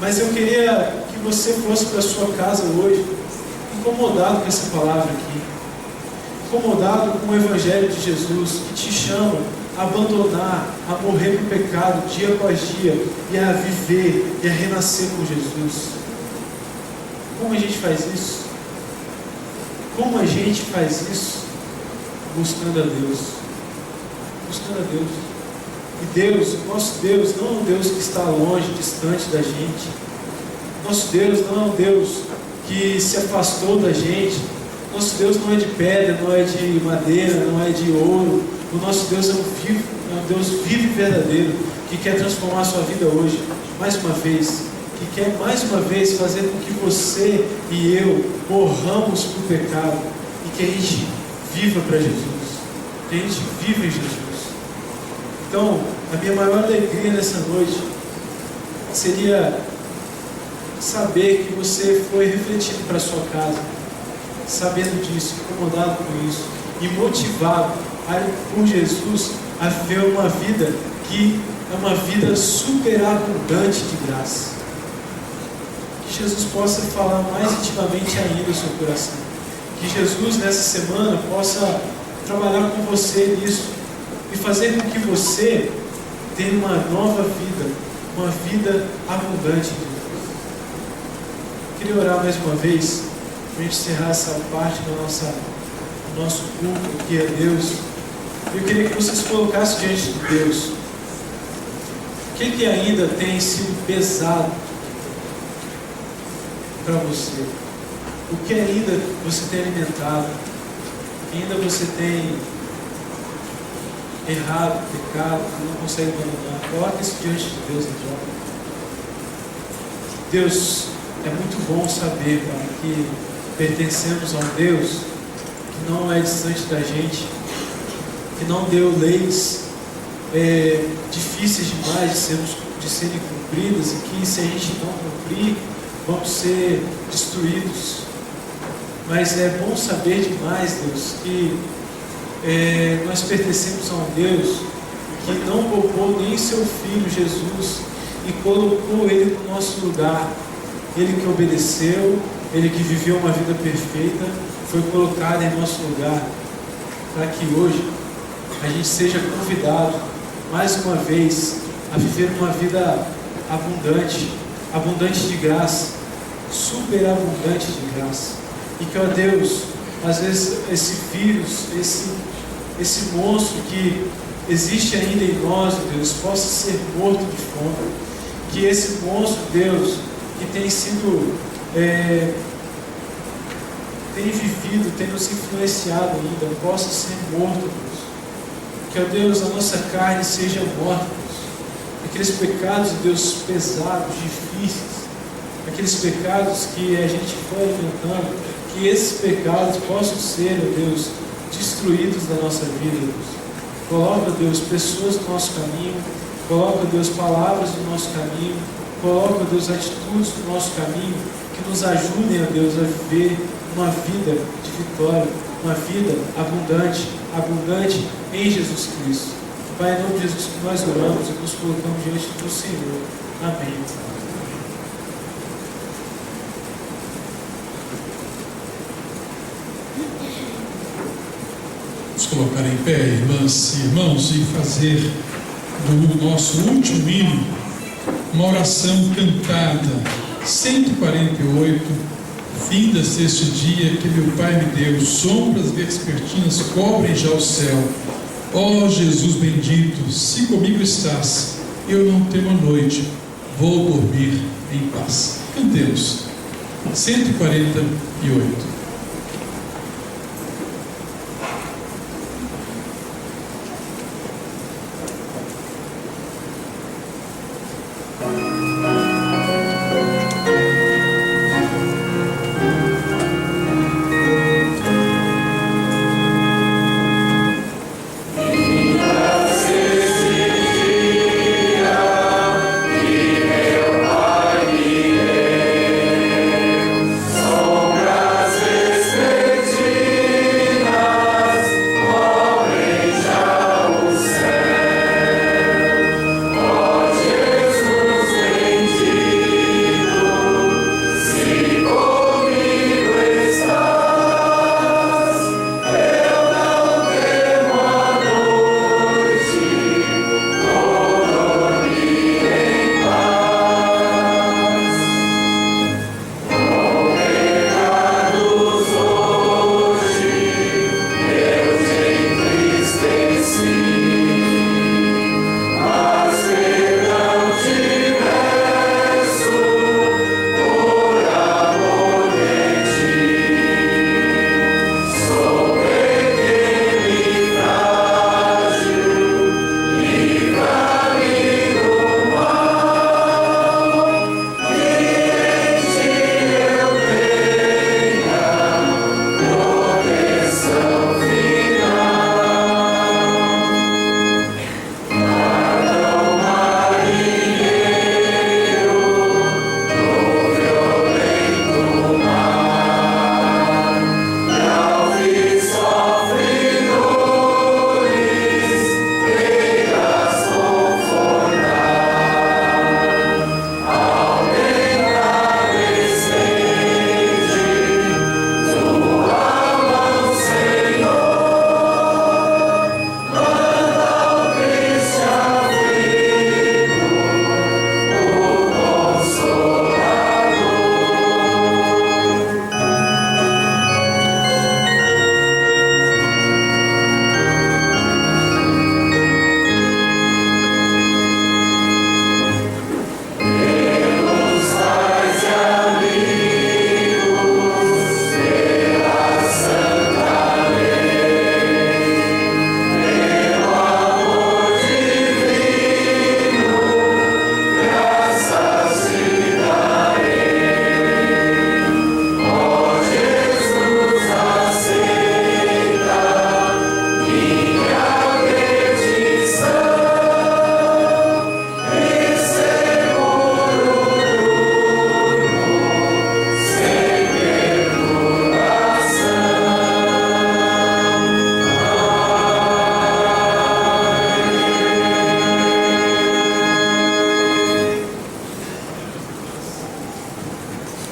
Mas eu queria que você fosse para a sua casa hoje incomodado com essa palavra aqui, incomodado com o Evangelho de Jesus, que te chama a abandonar, a morrer para o pecado dia após dia e a viver e a renascer com Jesus. Como a gente faz isso? Como a gente faz isso? Buscando a Deus. Buscando a Deus. E Deus, o nosso Deus, não é um Deus que está longe, distante da gente. Nosso Deus não é um Deus que se afastou da gente. Nosso Deus não é de pedra, não é de madeira, não é de ouro. O nosso Deus é um Deus vivo e verdadeiro, que quer transformar a sua vida hoje, mais uma vez. Que quer mais uma vez fazer com que você e eu morramos para o pecado e que a gente viva para Jesus, que a gente viva em Jesus. Então, a minha maior alegria nessa noite seria saber que você foi refletido para a sua casa, sabendo disso, incomodado com isso e motivado por Jesus a viver uma vida que é uma vida superabundante de graça. Que Jesus possa falar mais intimamente ainda no seu coração. Que Jesus nessa semana possa trabalhar com você nisso e fazer com que você tenha uma nova vida, uma vida abundante de Deus. Eu queria orar mais uma vez para a gente encerrar essa parte do nosso culto aqui a Deus. Eu queria que vocês colocassem diante de Deus o que ainda tem sido pesado para você, o que ainda você tem alimentado, o que ainda você tem errado, pecado, que não consegue abandonar. Coloque isso diante de Deus agora. Deus, é muito bom saber, Pai, que pertencemos a um Deus que não é distante da gente, que não deu leis difíceis demais de serem cumpridas, e que se a gente não cumprir, vamos ser destruídos. Mas é bom saber demais, Deus, que nós pertencemos a um Deus que não poupou nem seu Filho Jesus e colocou Ele no nosso lugar. Ele que obedeceu, Ele que viveu uma vida perfeita, foi colocado em nosso lugar, para que hoje a gente seja convidado mais uma vez a viver uma vida abundante, abundante de graça, superabundante de graça. E que, ó Deus, às vezes esse vírus, esse monstro que existe ainda em nós, Deus, possa ser morto de fome. Que esse monstro, Deus, que tem sido, tem vivido, tem nos influenciado ainda, possa ser morto, Deus. Que, ó Deus, a nossa carne seja morta, Deus. Aqueles pecados, Deus, pesados, difíceis, aqueles pecados que a gente foi alimentando, que esses pecados possam ser, ó Deus, destruídos da nossa vida, Deus. Coloca, Deus, pessoas no nosso caminho, coloca, Deus, palavras no nosso caminho, coloca, Deus, atitudes no nosso caminho, que nos ajudem, ó Deus, a viver uma vida de vitória, uma vida abundante, abundante em Jesus Cristo. Pai, em nome de Jesus que nós oramos e nos colocamos diante do Senhor. Amém. colocar em pé, irmãs e irmãos, e fazer do nosso último hino uma oração cantada, 148, findas deste dia que meu Pai me deu, sombras vespertinas cobrem já o céu. Ó Jesus bendito, se comigo estás, eu não temo a noite, vou dormir em paz. Cantemos, 148.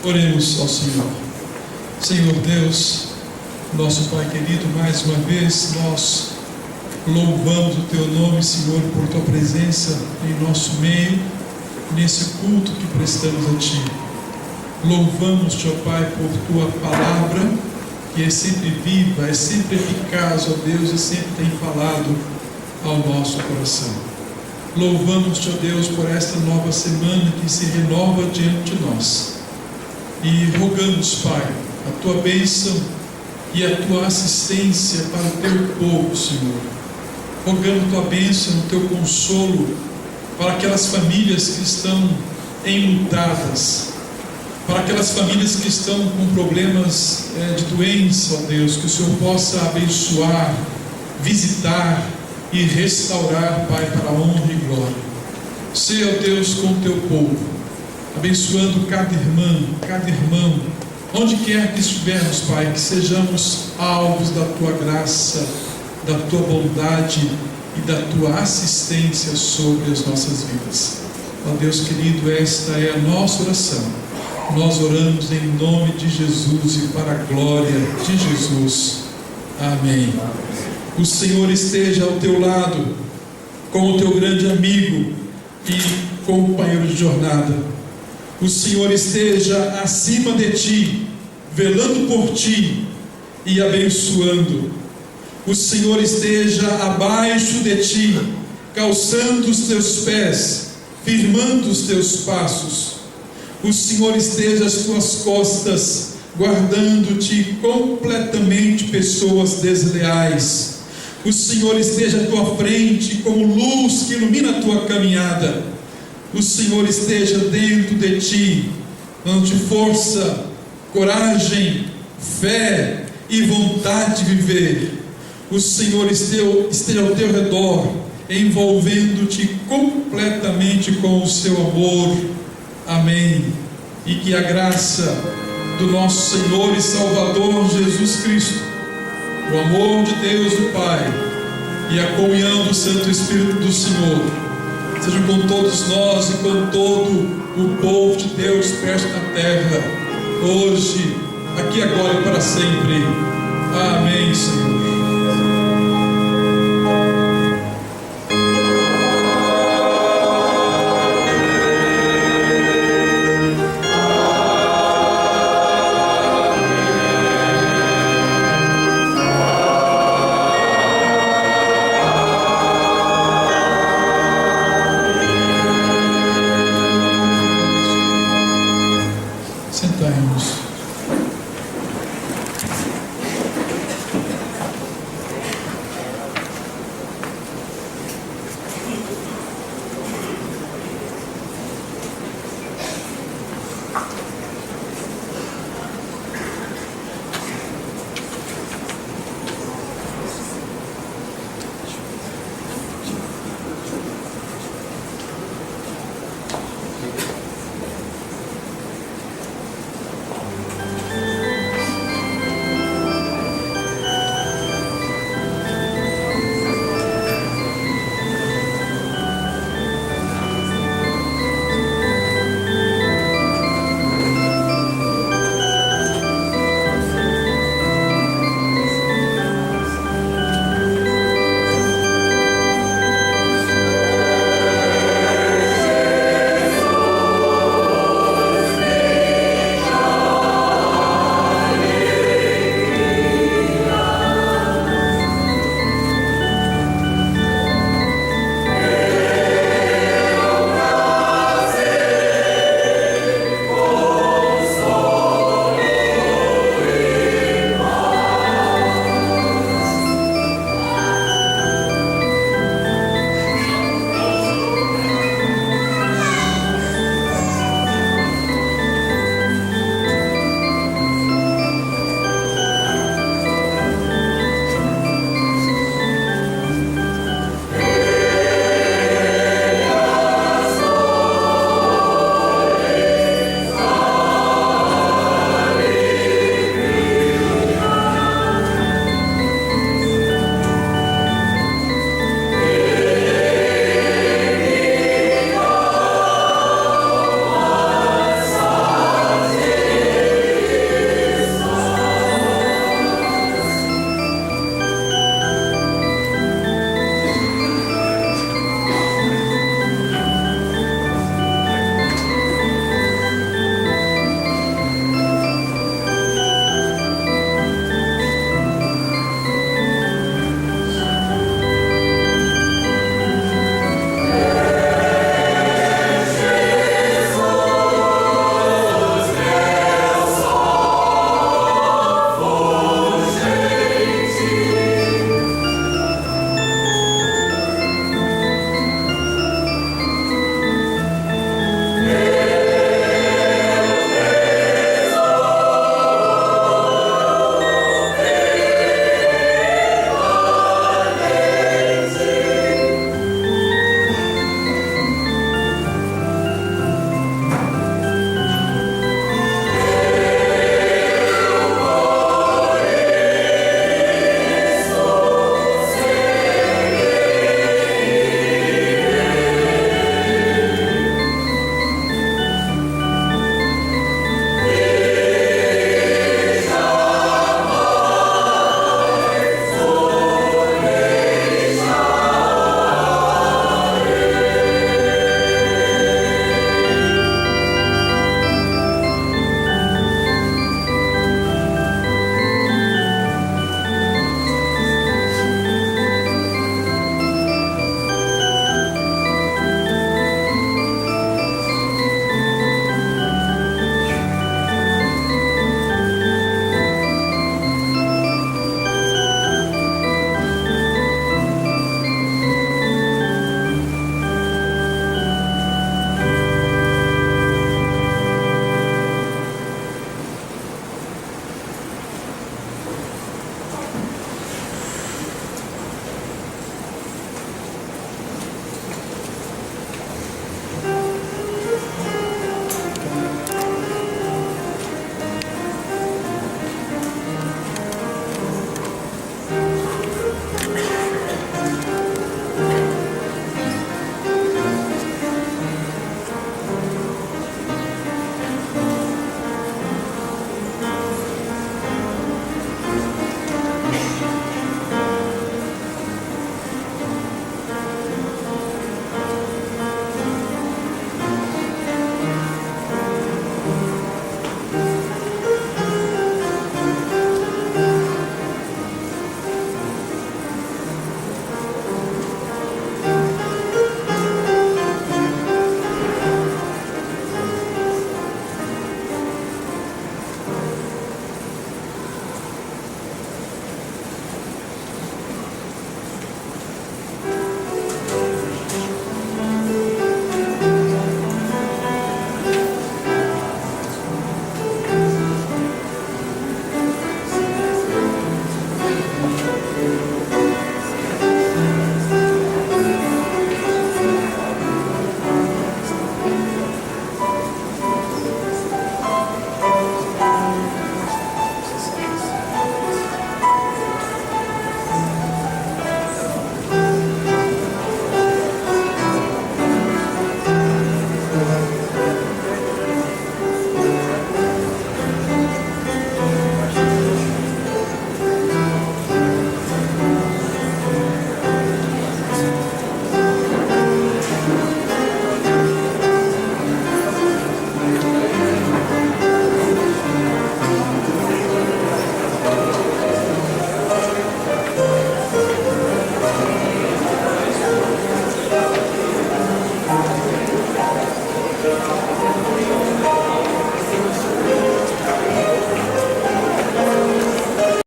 Oremos ao Senhor. Senhor Deus, nosso Pai querido, mais uma vez nós louvamos o Teu nome, Senhor, por Tua presença em nosso meio, nesse culto que prestamos a Ti. Louvamos-te, ó Pai, por Tua palavra, que é sempre viva, é sempre eficaz, ó Deus, e sempre tem falado ao nosso coração. Louvamos-te, ó Deus, por esta nova semana que se renova diante de nós. E rogamos, Pai, a Tua bênção e a Tua assistência para o Teu povo, Senhor. Rogando Tua bênção, o Teu consolo para aquelas famílias que estão enlutadas, para aquelas famílias que estão com problemas de doença, ó Deus, que o Senhor possa abençoar, visitar e restaurar, Pai, para a honra e glória. Seja, ó Deus, com o Teu povo, abençoando cada irmã, cada irmão, onde quer que estivermos, Pai, que sejamos alvos da Tua graça, da Tua bondade e da Tua assistência sobre as nossas vidas. Ó Deus querido, esta é a nossa oração. Nós oramos em nome de Jesus e para a glória de Jesus. Amém. O Senhor esteja ao teu lado, como o teu grande amigo e companheiro de jornada. O Senhor esteja acima de ti, velando por ti e abençoando. O Senhor esteja abaixo de ti, calçando os teus pés, firmando os teus passos. O Senhor esteja às tuas costas, guardando-te completamente pessoas desleais. O Senhor esteja à tua frente como luz que ilumina a tua caminhada. O Senhor esteja dentro de ti, dando-te força, coragem, fé e vontade de viver. O Senhor esteja ao teu redor, envolvendo-te completamente com o seu amor. Amém. E que a graça do nosso Senhor e Salvador Jesus Cristo, o amor de Deus o Pai e a comunhão do Santo Espírito do Senhor sejam com todos nós e com todo o povo de Deus perto na terra, hoje, aqui, agora e para sempre. Amém, Senhor. Sentai-nos.